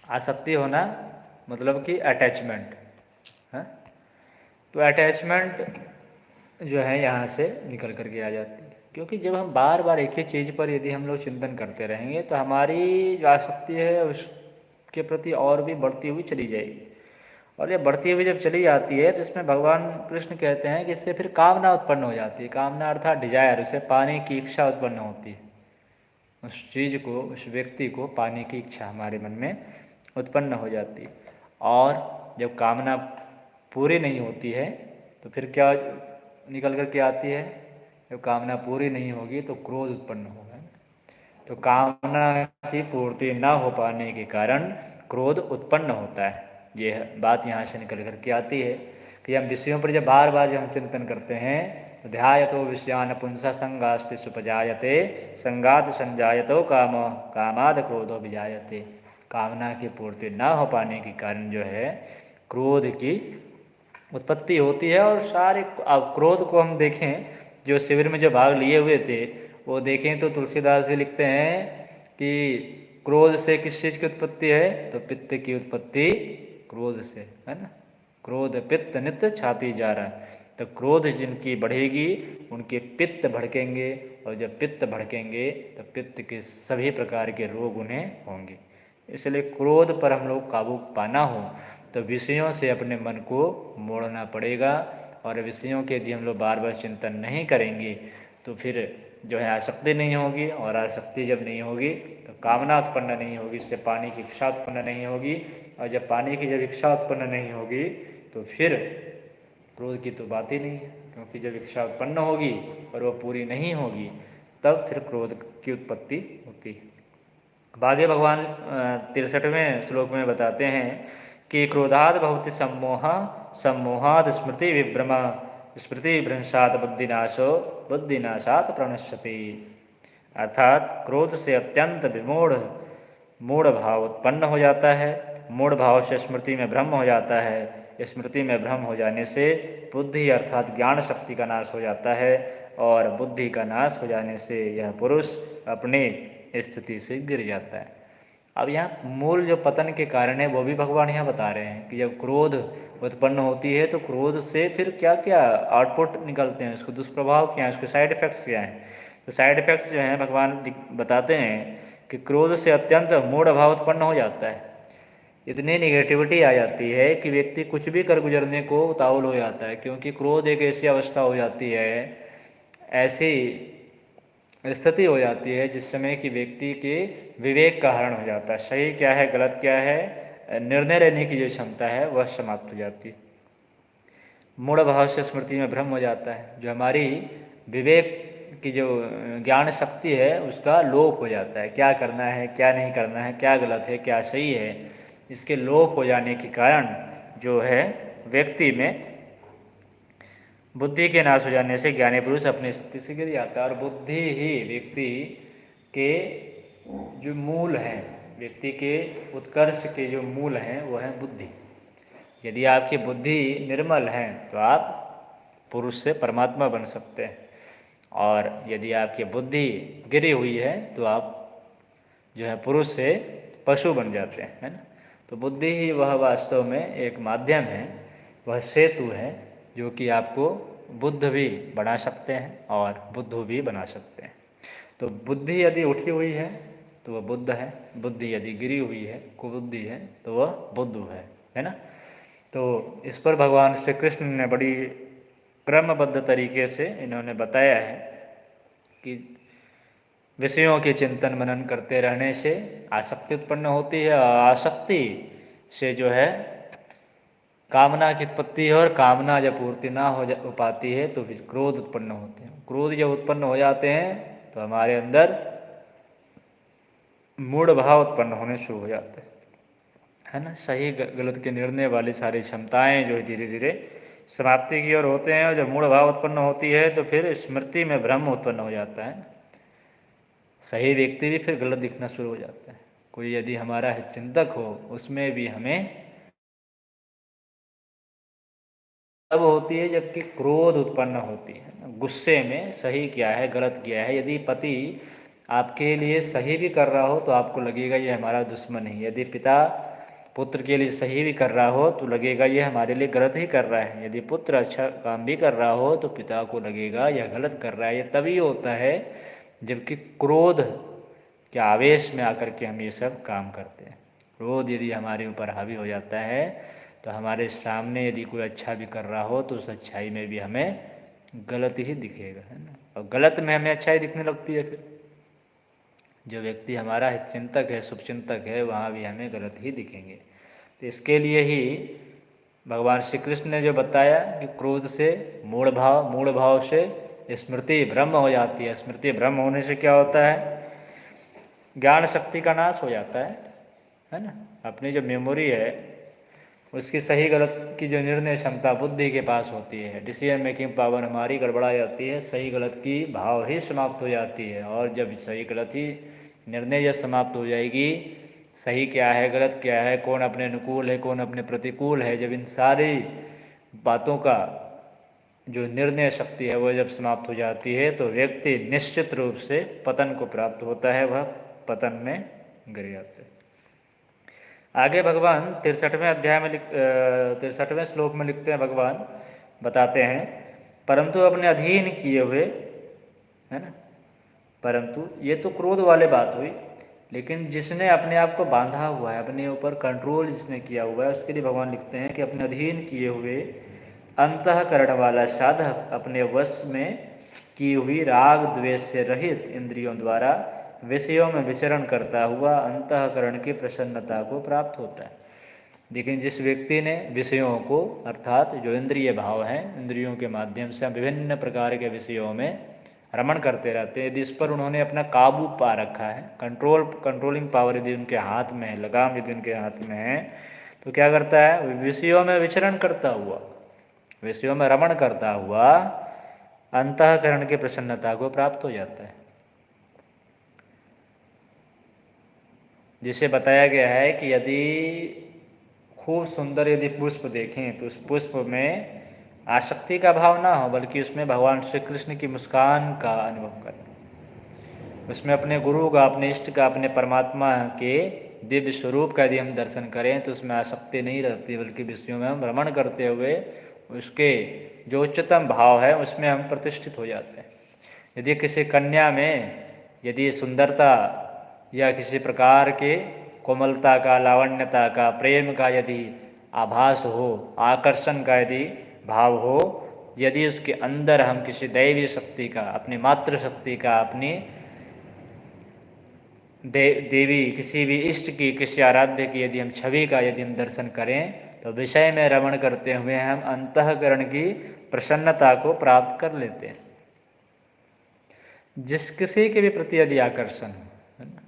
आसक्ति होना मतलब कि अटैचमेंट है। तो अटैचमेंट जो है यहाँ से निकल कर के आ जाती है, क्योंकि जब हम बार बार एक ही चीज़ पर यदि हम लोग चिंतन करते रहेंगे तो हमारी जो आसक्ति है उसके प्रति और भी बढ़ती हुई चली जाएगी, और ये बढ़ती हुई जब चली जाती है तो इसमें भगवान कृष्ण कहते हैं कि इससे फिर कामना उत्पन्न हो जाती है। कामना अर्थात डिजायर, उसे पाने की इच्छा उत्पन्न होती है, उस चीज़ को, उस व्यक्ति को पाने की इच्छा हमारे मन में उत्पन्न हो जाती है। और जब कामना पूरी नहीं होती है तो फिर क्या निकल कर के आती है? जब कामना पूरी नहीं होगी तो क्रोध उत्पन्न होगा। तो कामना की पूर्ति न हो पाने के कारण क्रोध उत्पन्न होता है। ये बात यहाँ से निकल कर के आती है कि हम विषयों पर जब बार बार जब हम चिंतन करते हैं तो ध्यायतो विषयान पुंसा संगास्ति सुपजायते संगात संजायतो काम कामाद क्रोधो विजायते। कामना की पूर्ति न हो पाने के कारण जो है क्रोध की उत्पत्ति होती है। और सारे क्रोध को हम देखें, जो शिविर में जो भाग लिए हुए थे वो देखें तो तुलसीदास जी लिखते हैं कि क्रोध से किस चीज़ की उत्पत्ति है? तो पित्त की उत्पत्ति क्रोध से है ना। क्रोध पित्त नित्य छाती जा रहा है। तो क्रोध जिनकी बढ़ेगी उनके पित्त भड़केंगे, और जब पित्त भड़केंगे तो पित्त के सभी प्रकार के रोग उन्हें होंगे। इसलिए क्रोध पर हम लोग काबू पाना हो तो विषयों से अपने मन को मोड़ना पड़ेगा, और विषयों के यदि हम लोग बार बार चिंतन नहीं करेंगे तो फिर जो है आसक्ति नहीं होगी, और आसक्ति जब नहीं होगी तो कामना उत्पन्न नहीं होगी, इससे पाने की इच्छा उत्पन्न नहीं होगी, और जब पाने की जब इच्छा उत्पन्न नहीं होगी तो फिर क्रोध की तो बात ही नहीं है। क्योंकि जब इच्छा उत्पन्न होगी और वह पूरी नहीं होगी तब फिर क्रोध की उत्पत्ति होती है। अब आगे भगवान 63वें श्लोक में बताते हैं कि क्रोधाद भवति सम्मोह, सम्मोहाद स्मृति विभ्रम, स्मृति भ्रंशात बुद्धिनाशो, बुद्धिनाशात प्रणश्यति। अर्थात क्रोध से अत्यंत विमूढ़ मूढ़ भाव उत्पन्न हो जाता है। मूढ़ भाव से स्मृति में भ्रम हो जाता है। स्मृति में भ्रम हो जाने से बुद्धि अर्थात ज्ञान शक्ति का नाश हो जाता है और बुद्धि का नाश हो जाने से यह पुरुष अपनी स्थिति से गिर जाता है। अब यहाँ मूल जो पतन के कारण है वो भी भगवान यहाँ बता रहे हैं कि जब क्रोध उत्पन्न होती है तो क्रोध से फिर क्या क्या आउटपुट निकलते हैं, उसको दुष्प्रभाव क्या है, उसके साइड इफेक्ट्स क्या हैं। तो साइड इफेक्ट्स जो हैं भगवान बताते हैं कि क्रोध से अत्यंत मूढ़ भाव उत्पन्न हो जाता है। इतनी निगेटिविटी आ जाती है कि व्यक्ति कुछ भी कर गुजरने को उतावल हो जाता है, क्योंकि क्रोध एक ऐसी अवस्था हो जाती है, ऐसी स्थिति हो जाती है जिस समय कि व्यक्ति के विवेक का हरण हो जाता है। सही क्या है गलत क्या है निर्णय लेने की जो क्षमता है वह समाप्त हो जाती है। मूढ़ भाव से स्मृति में भ्रम हो जाता है, जो हमारी विवेक की जो ज्ञान शक्ति है उसका लोप हो जाता है। क्या करना है क्या नहीं करना है, क्या गलत है क्या सही है, इसके लोप हो जाने के कारण जो है व्यक्ति में बुद्धि के नाश हो जाने से ज्ञानी पुरुष अपनी स्थिति से गिर जाता है। और बुद्धि ही व्यक्ति के जो मूल हैं, व्यक्ति के उत्कर्ष के जो मूल हैं वो हैं बुद्धि। यदि आपकी बुद्धि निर्मल है तो आप पुरुष से परमात्मा बन सकते हैं, और यदि आपकी बुद्धि गिरी हुई है तो आप जो है पुरुष से पशु बन जाते हैं, है ना। तो बुद्धि ही वह वास्तव में एक माध्यम है, वह सेतु है जो कि आपको बुद्ध भी बना सकते हैं और बुद्धू भी बना सकते हैं। तो बुद्धि यदि उठी हुई है तो वह बुद्ध है, बुद्धि यदि गिरी हुई है कुबुद्धि है तो वह बुद्धू है ना। तो इस पर भगवान श्री कृष्ण ने बड़ी क्रमबद्ध तरीके से इन्होंने बताया है कि विषयों के चिंतन मनन करते रहने से आसक्ति उत्पन्न होती है, और आसक्ति से जो है कामना की उत्पत्ति है, और कामना जब पूर्ति ना हो पाती है तो फिर क्रोध उत्पन्न होते हैं। क्रोध जब उत्पन्न हो जाते हैं तो हमारे अंदर मूढ़ भाव उत्पन्न होने शुरू हो जाते है ना। सही गलत के निर्णय वाली सारी क्षमताएं जो धीरे धीरे समाप्ति की ओर होते हैं, और जब मूढ़ भाव उत्पन्न होती है तो फिर स्मृति में भ्रम उत्पन्न हो जाता है। सही व्यक्ति भी फिर गलत दिखना शुरू हो जाता है। कोई यदि हमारा चिंतक हो उसमें भी हमें तब होती है जबकि क्रोध उत्पन्न होती है। गुस्से में सही क्या है गलत क्या है। यदि पति आपके लिए सही भी कर रहा हो तो आपको लगेगा ये हमारा दुश्मन है। यदि पिता पुत्र के लिए सही भी कर रहा हो तो लगेगा ये हमारे लिए गलत ही कर रहा है। यदि पुत्र अच्छा काम भी कर रहा हो तो पिता को लगेगा यह गलत कर रहा है। ये तभी होता है जबकि क्रोध के आवेश में आकर के हम ये सब काम करते हैं। क्रोध यदि हमारे ऊपर हावी हो जाता है तो हमारे सामने यदि कोई अच्छा भी कर रहा हो तो उस अच्छाई में भी हमें गलत ही दिखेगा, है ना। और गलत में हमें अच्छाई दिखने लगती है। फिर जो व्यक्ति हमारा चिंतक है शुभचिंतक है वहाँ भी हमें गलत ही दिखेंगे। तो इसके लिए ही भगवान श्री कृष्ण ने जो बताया कि क्रोध से मूढ़ भाव से स्मृति भ्रम हो जाती है। स्मृति भ्रम होने से क्या होता है ज्ञान शक्ति का नाश हो जाता है ना। अपनी जो मेमोरी है उसकी सही गलत की जो निर्णय क्षमता बुद्धि के पास होती है, डिसीजन मेकिंग पावर हमारी गड़बड़ा जाती है। सही गलत की भाव ही समाप्त हो जाती है। और जब सही गलत ही निर्णय जब समाप्त हो जाएगी, सही क्या है गलत क्या है, कौन अपने अनुकूल है कौन अपने प्रतिकूल है, जब इन सारी बातों का जो निर्णय शक्ति है वह जब समाप्त हो जाती है तो व्यक्ति निश्चित रूप से पतन को प्राप्त होता है, वह पतन में गिर जाता है। आगे भगवान 63वें अध्याय में 63वें श्लोक में लिखते हैं, भगवान बताते हैं परंतु अपने अधीन किए हुए, है ना। परंतु ये तो क्रोध वाले बात हुई, लेकिन जिसने अपने आप को बांधा हुआ है, अपने ऊपर कंट्रोल जिसने किया हुआ है, उसके लिए भगवान लिखते हैं कि अपने अधीन किए हुए अंतःकरण वाला साधक अपने वश में की हुई राग द्वेष से रहित इंद्रियों द्वारा विषयों में विचरण करता हुआ अंतःकरण की प्रसन्नता को प्राप्त होता है। लेकिन जिस व्यक्ति ने विषयों को, अर्थात जो इंद्रिय भाव हैं, इंद्रियों के माध्यम से हम विभिन्न प्रकार के विषयों में रमण करते रहते हैं, यदि इस पर उन्होंने अपना काबू पा रखा है, कंट्रोलिंग पावर यदि उनके हाथ में है, लगाम यदि उनके हाथ में है, तो क्या करता है, विषयों में विचरण करता हुआ, विषयों में रमण करता हुआ अंतःकरण की प्रसन्नता को प्राप्त हो जाता है। जिसे बताया गया है कि यदि खूब सुंदर यदि पुष्प देखें तो उस पुष्प में आसक्ति का भाव ना हो, बल्कि उसमें भगवान श्री कृष्ण की मुस्कान का अनुभव करें, उसमें अपने गुरु का, अपने इष्ट का, अपने परमात्मा के दिव्य स्वरूप का यदि हम दर्शन करें तो उसमें आसक्ति नहीं रहती, बल्कि विषयों में हम भ्रमण करते हुए उसके जो उच्चतम भाव है उसमें हम प्रतिष्ठित हो जाते हैं। यदि किसी कन्या में यदि सुंदरता या किसी प्रकार के कोमलता का, लावण्यता का, प्रेम का यदि आभास हो, आकर्षण का यदि भाव हो, यदि उसके अंदर हम किसी दैवी शक्ति का, अपनी मातृ शक्ति का, अपनी देवी, किसी भी इष्ट की, किसी आराध्य की यदि हम छवि का यदि हम दर्शन करें तो विषय में रमण करते हुए हम अंतःकरण की प्रसन्नता को प्राप्त कर लेते हैं। जिस किसी के भी प्रति यदि आकर्षण है ना,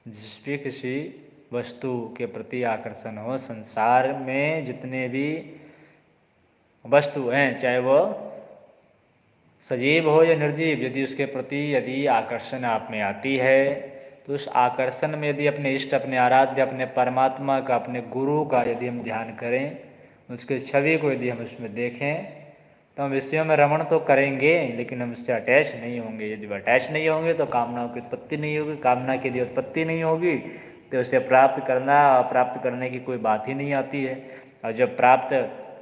जिस भी किसी वस्तु के प्रति आकर्षण हो, संसार में जितने भी वस्तु हैं, चाहे वह सजीव हो या निर्जीव, यदि उसके प्रति यदि आकर्षण आप में आती है तो उस आकर्षण में यदि अपने इष्ट, अपने आराध्य, अपने परमात्मा का, अपने गुरु का यदि हम ध्यान करें, उसके छवि को यदि हम उसमें देखें तो हम विषयों में रमण तो करेंगे लेकिन हम उससे अटैच नहीं होंगे। यदि अटैच नहीं होंगे तो कामनाओं की उत्पत्ति नहीं होगी, कामना की यदि उत्पत्ति नहीं होगी तो उसे प्राप्त करने की कोई बात ही नहीं आती है, और जब प्राप्त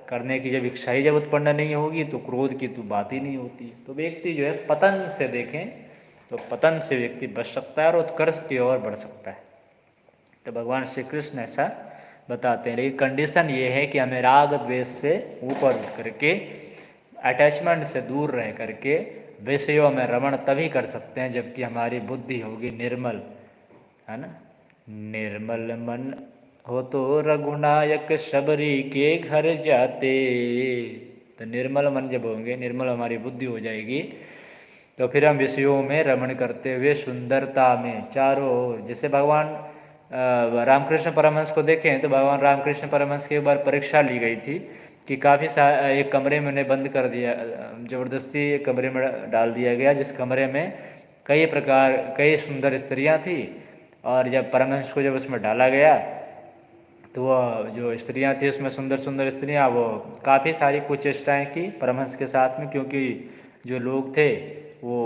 करने की जब इच्छा ही जब उत्पन्न नहीं होगी तो क्रोध की तो बात ही नहीं होती। तो व्यक्ति जो है पतन से देखें तो पतन से व्यक्ति बच सकता है और उत्कर्ष की ओर बढ़ सकता है। तो भगवान श्री कृष्ण ऐसा बताते हैं, लेकिन कंडीशन ये है कि हमें राग द्वेष से ऊपर उठ करके, अटैचमेंट से दूर रह करके विषयों में रमण तभी कर सकते हैं जबकि हमारी बुद्धि होगी निर्मल, है ना। निर्मल मन हो तो रघुनायक शबरी के घर जाते। तो निर्मल मन जब होंगे, निर्मल हमारी बुद्धि हो जाएगी, तो फिर हम विषयों में रमण करते हुए सुंदरता में चारों ओर, जैसे भगवान रामकृष्ण परमहंस को देखें तो भगवान रामकृष्ण परमहंस की एक बार परीक्षा ली गई थी कि काफ़ी एक कमरे में उन्हें बंद कर दिया, ज़बरदस्ती एक कमरे में डाल दिया गया, जिस कमरे में कई सुंदर स्त्रियां थी, और जब परमहंस को जब उसमें डाला गया तो वह जो स्त्रियां थी उसमें सुंदर सुंदर स्त्रियां, वो काफ़ी सारी कुचेष्टाएँ की परमहंस के साथ में, क्योंकि जो लोग थे वो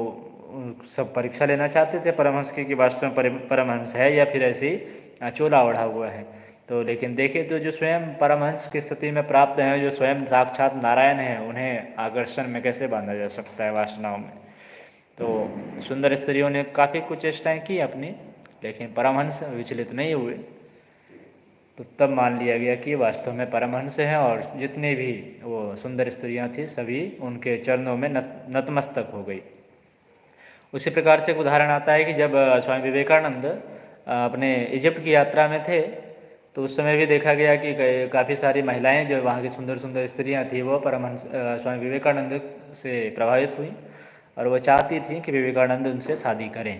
सब परीक्षा लेना चाहते थे परमहंस की कि वास्तव में परमहंस है या फिर ऐसे ही चोला ओढ़ा हुआ है। तो लेकिन देखें तो जो स्वयं परमहंस की स्थिति में प्राप्त हैं, जो स्वयं साक्षात नारायण हैं, उन्हें आकर्षण में कैसे बांधा जा सकता है वासनाओं में। तो सुंदर स्त्रियों ने काफ़ी कुचेष्टाएँ की अपनी, लेकिन परमहंस विचलित नहीं हुए। तो तब मान लिया गया कि वास्तव में परमहंस हैं, और जितने भी वो सुंदर स्त्रियां थी सभी उनके चरणों में नतमस्तक हो गई। उसी प्रकार से एक उदाहरण आता है कि जब स्वामी विवेकानंद अपने इजिप्ट की यात्रा में थे तो उस समय भी देखा गया कि काफ़ी सारी महिलाएं जो वहाँ की सुंदर सुंदर स्त्रियां थी वो परमहंस स्वामी विवेकानंद से प्रभावित हुई, और वो चाहती थी कि विवेकानंद उनसे शादी करें,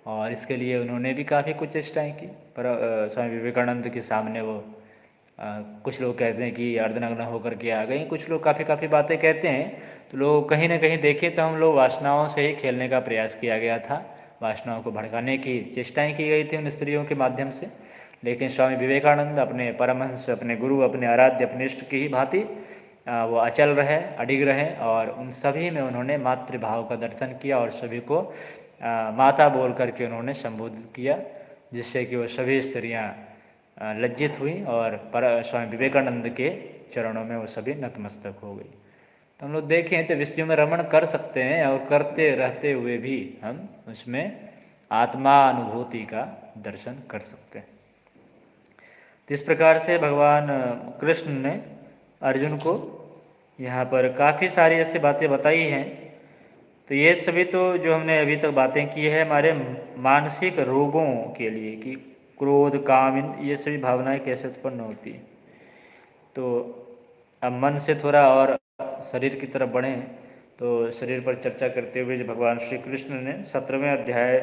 और इसके लिए उन्होंने भी काफ़ी कुछ चेष्टाएँ की। पर स्वामी विवेकानंद के सामने वो कुछ लोग कहते हैं कि अर्धनग्न होकर के आ गई, कुछ लोग काफ़ी बातें कहते हैं। तो लोग कहीं ना कहीं देखें तो हम लोग वासनाओं से ही खेलने का प्रयास किया गया था, वासनाओं को भड़काने की चेष्टाएं की गई थी उन स्त्रियों के माध्यम से। लेकिन स्वामी विवेकानंद अपने परमहंस, अपने गुरु, अपने आराध्य, अपने इष्ट की ही भांति वो अचल रहे, अडिग रहे, और उन सभी में उन्होंने मातृभाव का दर्शन किया और सभी को माता बोल करके उन्होंने संबोधित किया, जिससे कि वो सभी स्त्रियाँ लज्जित हुई और स्वामी विवेकानंद के चरणों में वो सभी नतमस्तक हो गई। तो हम लोग देखें तो विषयों में रमण कर सकते हैं, और करते रहते हुए भी हम उसमें आत्मा अनुभूति का दर्शन कर सकते हैं। तो इस प्रकार से भगवान कृष्ण ने अर्जुन को यहाँ पर काफ़ी सारी ऐसी बातें बताई हैं। तो ये सभी तो जो हमने अभी तक बातें की है हमारे मानसिक रोगों के लिए, कि क्रोध, काम, ये सभी भावनाएं कैसे उत्पन्न होती हैं। तो अब मन से थोड़ा और शरीर की तरफ बढ़ें तो शरीर पर चर्चा करते हुए जो भगवान श्री कृष्ण ने 17वें अध्याय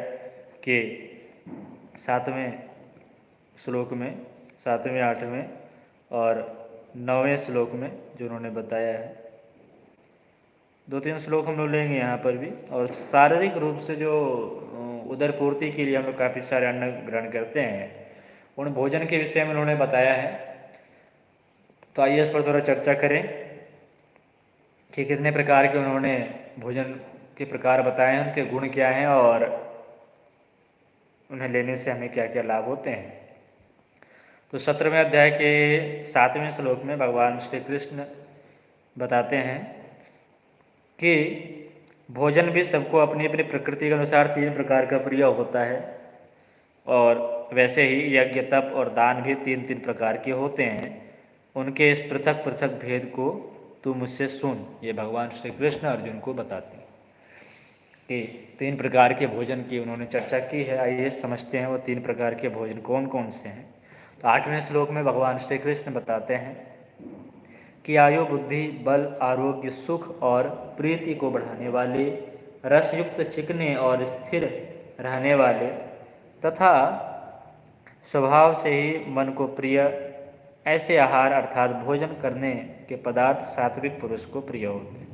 के 7वें श्लोक में, 7वें 8वें और 9वें श्लोक में जो उन्होंने बताया है, 2-3 श्लोक हम लोग लेंगे यहाँ पर भी। और शारीरिक रूप से जो उदर पूर्ति के लिए हम लोग काफ़ी सारे अन्न ग्रहण करते हैं, उन भोजन के विषय में उन्होंने बताया है। तो आइए इस पर थोड़ा चर्चा करें कि कितने प्रकार के उन्होंने भोजन के प्रकार बताए हैं, उनके गुण क्या हैं और उन्हें लेने से हमें क्या क्या लाभ होते हैं। तो 17वें अध्याय के 7वें श्लोक में भगवान श्री कृष्ण बताते हैं कि भोजन भी सबको अपनी अपनी प्रकृति के अनुसार 3 प्रकार का प्रिय होता है, और वैसे ही यज्ञ, तप और दान भी 3-3 प्रकार के होते हैं। उनके इस पृथक पृथक भेद को तू मुझसे सुन, ये भगवान श्री कृष्ण अर्जुन को बताते हैं कि 3 प्रकार के भोजन की उन्होंने चर्चा की है। आइए समझते हैं वो 3 प्रकार के भोजन कौन कौन से हैं। तो 8वें श्लोक में भगवान श्री कृष्ण बताते हैं कि आयु, बुद्धि, बल, आरोग्य, सुख और प्रीति को बढ़ाने वाले, रसयुक्त, चिकने और स्थिर रहने वाले तथा स्वभाव से ही मन को प्रिय ऐसे आहार अर्थात भोजन करने के पदार्थ सात्विक पुरुष को प्रिय होते हैं।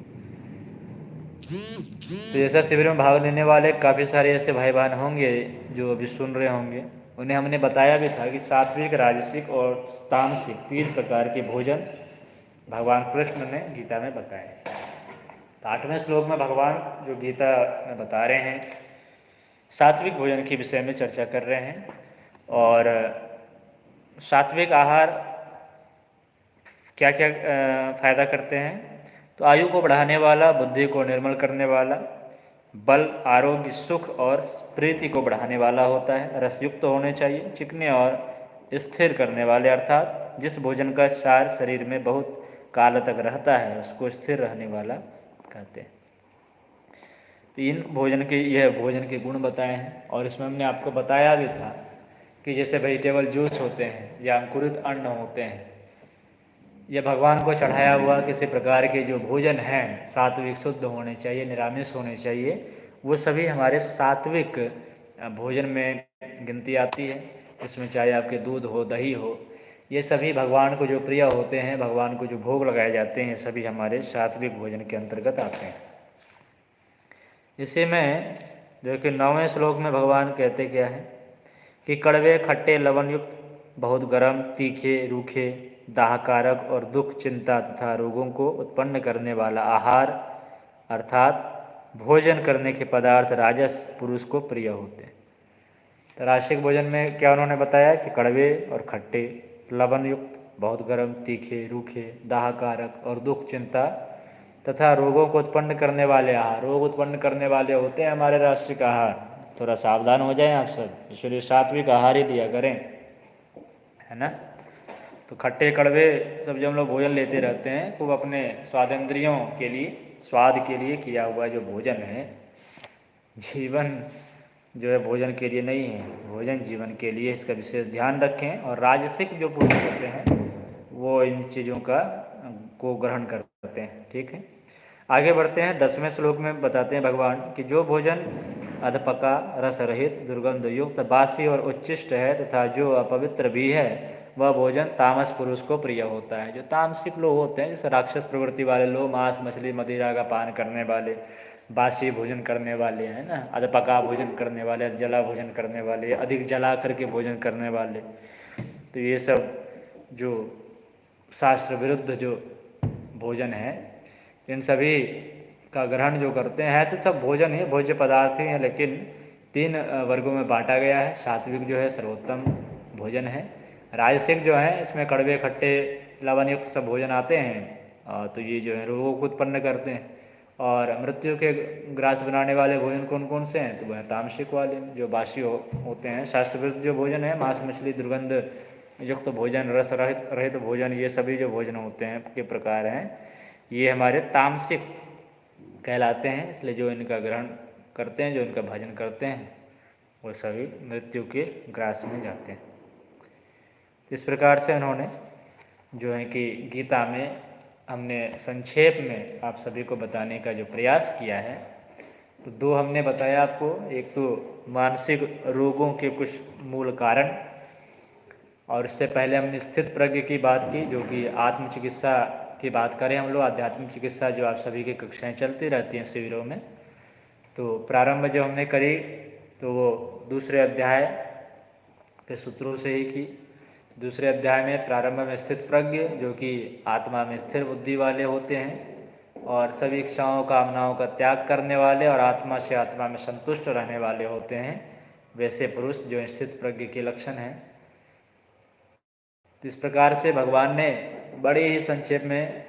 तो जैसा शिविर में भाग लेने वाले काफ़ी सारे ऐसे भाई बहन होंगे जो अभी सुन रहे होंगे, उन्हें हमने बताया भी था कि सात्विक, राजसिक और तामसिक 3 प्रकार के भोजन भगवान कृष्ण ने गीता में बताए। तो 8वें श्लोक में भगवान जो गीता में बता रहे हैं सात्विक भोजन के विषय में चर्चा कर रहे हैं। और सात्विक आहार क्या क्या फायदा करते हैं। तो आयु को बढ़ाने वाला, बुद्धि को निर्मल करने वाला, बल, आरोग्य, सुख और प्रीति को बढ़ाने वाला होता है, रसयुक्त होने चाहिए, चिकने और स्थिर करने वाले अर्थात जिस भोजन का सार शरीर में बहुत काल तक रहता है उसको स्थिर रहने वाला कहते हैं। 3 भोजन के यह भोजन के गुण बताए हैं। और इसमें हमने आपको बताया भी था कि जैसे वेजिटेबल जूस होते हैं या अंकुरित अन्न होते हैं, यह भगवान को चढ़ाया हुआ किसी प्रकार के जो भोजन हैं सात्विक, शुद्ध होने चाहिए, निरामिष होने चाहिए, वो सभी हमारे सात्विक भोजन में गिनती आती है। इसमें चाहे आपके दूध हो, दही हो, ये सभी भगवान को जो प्रिय होते हैं, भगवान को जो भोग लगाए जाते हैं, सभी हमारे सात्विक भोजन के अंतर्गत आते हैं। इसी में देखिए 9वें श्लोक में भगवान कहते क्या है कि कड़वे, खट्टे, लवण युक्त, बहुत गर्म, तीखे, रूखे, दाहकारक और दुख, चिंता तथा रोगों को उत्पन्न करने वाला आहार अर्थात भोजन करने के पदार्थ राजस पुरुष को प्रिय होते हैं। तो राजसिक भोजन में क्या उन्होंने बताया कि कड़वे और खट्टे, लवण युक्त, बहुत गर्म, तीखे, रूखे, दाहकारक और दुख, चिंता तथा रोगों को उत्पन्न करने वाले आहार। रोग उत्पन्न करने वाले होते हैं हमारे राजसिक आहार, थोड़ा सावधान हो जाएं आप सब, इसलिए सात्विक आहार ही लिया करें, है ना। तो खट्टे, कड़वे सब जो हम लोग भोजन लेते रहते हैं वो अपने स्वादेंद्रियों के लिए, स्वाद के लिए किया हुआ जो भोजन है, जीवन जो है भोजन के लिए नहीं है, भोजन जीवन के लिए, इसका विशेष ध्यान रखें। और राजसिक जो पुरुष होते हैं वो इन चीज़ों को ग्रहण करते हैं, ठीक है। आगे बढ़ते हैं। 10वें श्लोक में बताते हैं भगवान कि जो भोजन अधपका, रस रहित, दुर्गंध युक्त, बासी और उच्छिष्ट है तथा जो अपवित्र भी है वह भोजन तामस पुरुष को प्रिय होता है। जो तामसिक लोग होते हैं, जैसे राक्षस प्रवृत्ति वाले लोग, मांस, मछली, मदिरा का पान करने वाले, बासी भोजन करने वाले, हैं ना, अधपका भोजन करने वाले, जला भोजन करने वाले, अधिक जला करके भोजन करने वाले, तो ये सब जो शास्त्र विरुद्ध जो भोजन है, इन सभी का ग्रहण जो करते हैं तो सब भोजन ही, भोज्य पदार्थ ही हैं, लेकिन 3 वर्गों में बांटा गया है। सात्विक जो है सर्वोत्तम भोजन है, राजसिक जो है इसमें कड़वे, खट्टे, लवण युक्त सब भोजन आते हैं, तो ये जो है रोगों को उत्पन्न करते हैं। और मृत्यु के ग्रास बनाने वाले भोजन कौन कौन से हैं, तो वह तामसिक वाले जो बासी होते हैं। शास्त्र विरुद्ध जो भोजन है, मांस, मछली, दुर्गंध युक्त भोजन, रस रहित भोजन, ये सभी जो भोजन होते हैं के प्रकार हैं, ये हमारे तामसिक कहलाते हैं। इसलिए जो इनका ग्रहण करते हैं, जो इनका भजन करते हैं, वो सभी मृत्यु के ग्रास में जाते हैं। तो इस प्रकार से उन्होंने जो है कि गीता में हमने संक्षेप में आप सभी को बताने का जो प्रयास किया है, तो दो हमने बताया आपको। एक तो मानसिक रोगों के कुछ मूल कारण, और इससे पहले हमने स्थित प्रज्ञ की बात की, जो कि आत्म चिकित्सा की बात करें हम लोग, आध्यात्मिक चिकित्सा जो आप सभी की कक्षाएं चलती रहती हैं शिविरों में। तो प्रारंभ जो हमने करी तो वो दूसरे अध्याय के सूत्रों से ही की। दूसरे अध्याय में प्रारंभ में स्थित प्रज्ञ, जो कि आत्मा में स्थिर बुद्धि वाले होते हैं और सभी इच्छाओं कामनाओं का त्याग करने वाले और आत्मा से आत्मा में संतुष्ट रहने वाले होते हैं, वैसे पुरुष जो स्थित प्रज्ञ के लक्षण हैं। तो इस प्रकार से भगवान ने बड़े ही संक्षेप में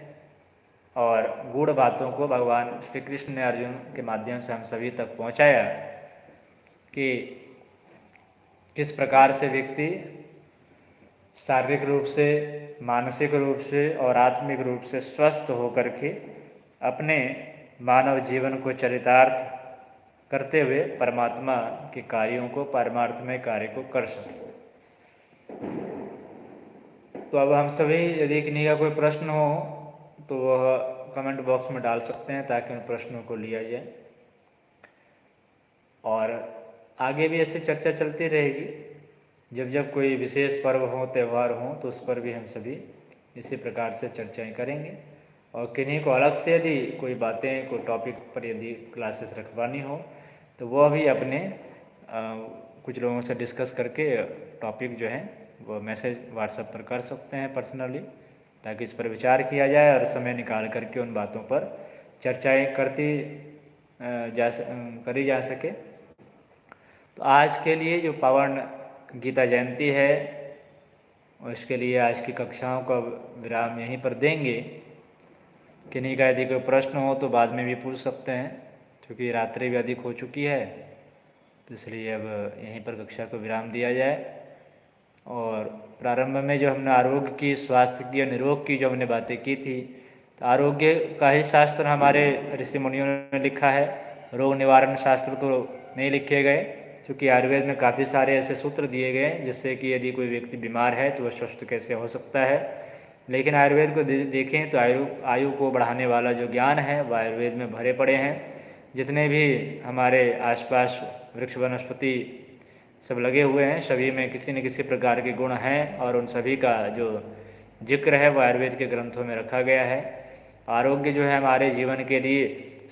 और गूढ़ बातों को भगवान श्री कृष्ण ने अर्जुन के माध्यम से हम सभी तक पहुंचाया कि किस प्रकार से व्यक्ति शारीरिक रूप से, मानसिक रूप से और आत्मिक रूप से स्वस्थ होकर के अपने मानव जीवन को चरितार्थ करते हुए परमात्मा के कार्यों को, परमार्थमय कार्य को कर सके। तो अब हम सभी, यदि किन्हीं का कोई प्रश्न हो तो वह कमेंट बॉक्स में डाल सकते हैं ताकि उन प्रश्नों को लिया जाए, और आगे भी ऐसे चर्चा चलती रहेगी। जब जब कोई विशेष पर्व हो, त्यौहार हो, तो उस पर भी हम सभी इसी प्रकार से चर्चाएं करेंगे। और किन्हीं को अलग से यदि कोई बातें, कोई टॉपिक पर यदि क्लासेस रखवानी हो तो वह भी अपने कुछ लोगों से डिस्कस करके टॉपिक जो है वो मैसेज व्हाट्सएप पर कर सकते हैं पर्सनली, ताकि इस पर विचार किया जाए और समय निकाल करके उन बातों पर चर्चाएँ करी जा सके। तो आज के लिए जो पावन गीता जयंती है, उसके लिए आज की कक्षाओं का विराम यहीं पर देंगे। किन्हीं का यदि कोई प्रश्न हो तो बाद में भी पूछ सकते हैं, क्योंकि रात्रि भी अधिक हो चुकी है, तो इसलिए अब यहीं पर कक्षा को विराम दिया जाए। और प्रारंभ में जो हमने आरोग्य की, स्वास्थ्य की और निरोग की जो हमने बातें की थी, तो आरोग्य का ही शास्त्र हमारे ऋषि मुनियों ने लिखा है, रोग निवारण शास्त्र तो नहीं लिखे गए, क्योंकि आयुर्वेद में काफ़ी सारे ऐसे सूत्र दिए गए हैं जिससे कि यदि कोई व्यक्ति बीमार है तो वह स्वस्थ कैसे हो सकता है। लेकिन आयुर्वेद को देखें तो आयु को बढ़ाने वाला जो ज्ञान है वह आयुर्वेद में भरे पड़े हैं। जितने भी हमारे आसपास वृक्ष वनस्पति सब लगे हुए हैं, सभी में किसी न किसी प्रकार के गुण हैं, और उन सभी का जो जिक्र है वह आयुर्वेद के ग्रंथों में रखा गया है। आरोग्य जो है हमारे जीवन के लिए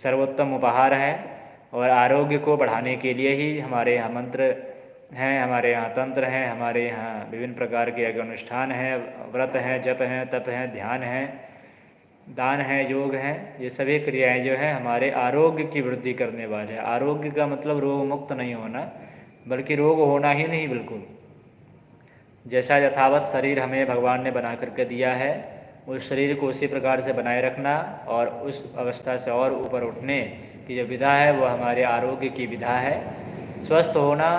सर्वोत्तम उपहार है, और आरोग्य को बढ़ाने के लिए ही हमारे यहाँ मंत्र हैं, हमारे यहाँ तंत्र हैं, हमारे यहाँ विभिन्न प्रकार के अनुष्ठान हैं, व्रत हैं, जप हैं, तप हैं, ध्यान है, दान है, योग है। ये सभी क्रियाएं जो है हमारे आरोग्य की वृद्धि करने वाले हैं। आरोग्य का मतलब रोग मुक्त नहीं होना, बल्कि रोग होना ही नहीं बिल्कुल। जैसा यथावत शरीर हमें भगवान ने बना करके दिया है, उस शरीर को उसी प्रकार से बनाए रखना और उस अवस्था से और ऊपर उठने की जो विधा है वो हमारे आरोग्य की विधा है। स्वस्थ होना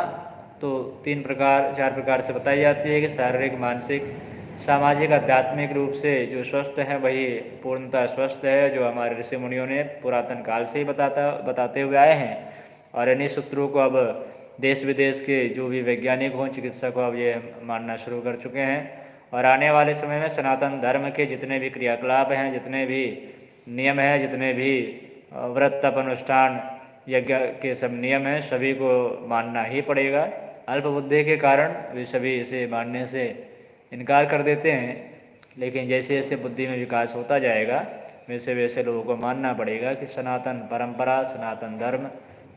तो 4 प्रकार से बताई जाती है कि शारीरिक, मानसिक, सामाजिक, आध्यात्मिक रूप से जो स्वस्थ है वही पूर्णतः स्वस्थ है, जो हमारे ऋषि मुनियों ने पुरातन काल से ही बताते हुए आए हैं। और इन्हीं सूत्रों को अब देश विदेश के जो भी वैज्ञानिक हों, चिकित्सक हो, अब ये मानना शुरू कर चुके हैं। और आने वाले समय में सनातन धर्म के जितने भी क्रियाकलाप हैं, जितने भी नियम हैं, जितने भी व्रत, तप, अनुष्ठान, यज्ञ के सब नियम हैं, सभी को मानना ही पड़ेगा। अल्प बुद्धि के कारण वे सभी इसे मानने से इनकार कर देते हैं, लेकिन जैसे जैसे बुद्धि में विकास होता जाएगा वैसे वैसे लोगों को मानना पड़ेगा कि सनातन परंपरा, सनातन धर्म,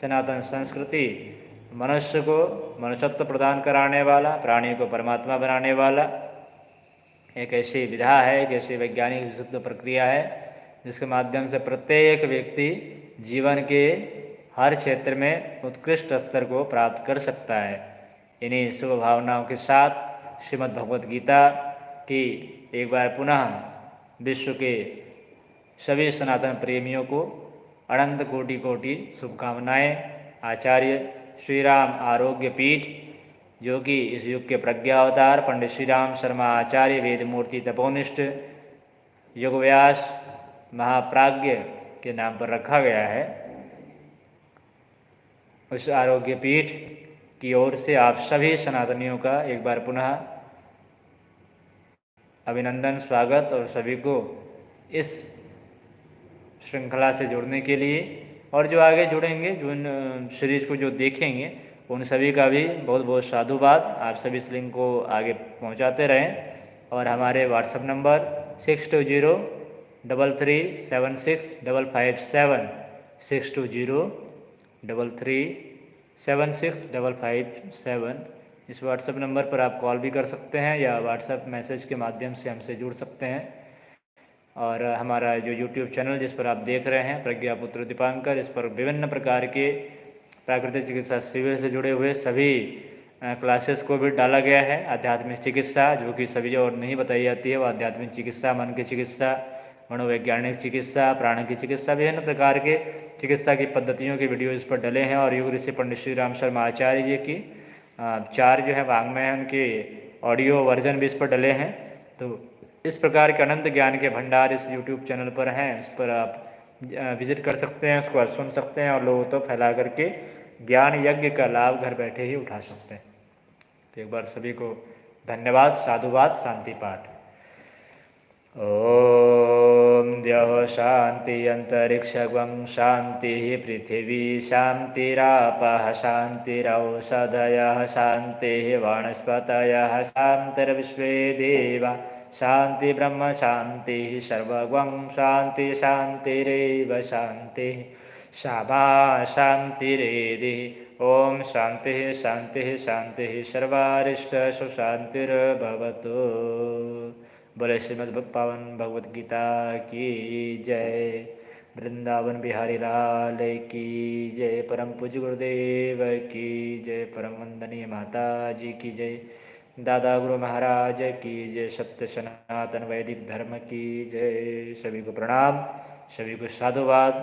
सनातन संस्कृति मनुष्य को मनुष्यत्व प्रदान कराने वाला, प्राणी को परमात्मा बनाने वाला एक ऐसी विधा है, एक ऐसी वैज्ञानिक विशुद्ध प्रक्रिया है जिसके माध्यम से प्रत्येक व्यक्ति जीवन के हर क्षेत्र में उत्कृष्ट स्तर को प्राप्त कर सकता है। इन्हीं शुभ भावनाओं के साथ श्रीमद् भगवद गीता की एक बार पुनः विश्व के सभी सनातन प्रेमियों को अनंत कोटि कोटि शुभकामनाएं। आचार्य श्री राम आरोग्य पीठ, जो कि इस युग के प्रज्ञा अवतार पंडित श्री राम शर्मा आचार्य, वेद मूर्ति तपोनिष्ठ, योग व्यास महाप्राज्ञ के नाम पर रखा गया है, उस आरोग्य पीठ की ओर से आप सभी सनातनियों का एक बार पुनः अभिनंदन, स्वागत और सभी को इस श्रृंखला से जुड़ने के लिए, और जो आगे जुड़ेंगे, जो इन सीरीज को जो देखेंगे, उन सभी का भी बहुत बहुत साधुवाद। आप सभी इस लिंक को आगे पहुंचाते रहें। और हमारे व्हाट्सएप नंबर 6203376557 6203376557 इस व्हाट्सएप नंबर पर आप कॉल भी कर सकते हैं या व्हाट्सएप मैसेज के माध्यम से हमसे जुड़ सकते हैं। और हमारा जो यूट्यूब चैनल जिस पर आप देख रहे हैं, प्रज्ञापुत्र दीपांकर, इस पर विभिन्न प्रकार के प्राकृतिक चिकित्सा शिविर से जुड़े हुए सभी क्लासेस को भी डाला गया है। आध्यात्मिक चिकित्सा, जो कि सभी और नहीं बताई जाती है, वो आध्यात्मिक चिकित्सा, मन की चिकित्सा, मनोवैज्ञानिक चिकित्सा, प्राण की चिकित्सा, विभिन्न प्रकार के चिकित्सा की पद्धतियों के वीडियो इस पर डले हैं। और योग ऋषि पंडित श्री राम शर्मा आचार्य जी की 4 जो है वाङ्मय हैं, उनके ऑडियो वर्जन भी इस पर डले हैं। तो इस प्रकार के अनंत ज्ञान के भंडार इस यूट्यूब चैनल पर हैं, इस पर आप विजिट कर सकते हैं, उसको सुन सकते हैं और लोगों तक फैला करके ज्ञान यज्ञ का लाभ घर बैठे ही उठा सकते हैं। तो एक बार सभी को धन्यवाद, साधुवाद, शांति पाठ। ओम द्यौः शांति अंतरिक्षं शांति पृथिवी शांतिरापः शांतिरौषधयः शांति वनस्पतयः शांतिर्विश्वे देवा शांति ब्रह्म शांति सर्वगं शांति शांतिरेव शांति शामा शांतिरेधि। ओम शांति शांति शांति सर्वारिष्ट सुशांतिर्भवतु। बोले श्रीमद् पावन भगवत गीता की जय। वृंदावन बिहारी लाल की जय। परम पूज्य गुरुदेव की जय। परम वंदनीय माता जी की जय। दादा गुरु महाराज की जय। सत्य सनातन वैदिक धर्म की जय। सभी को प्रणाम, सभी को साधुवाद।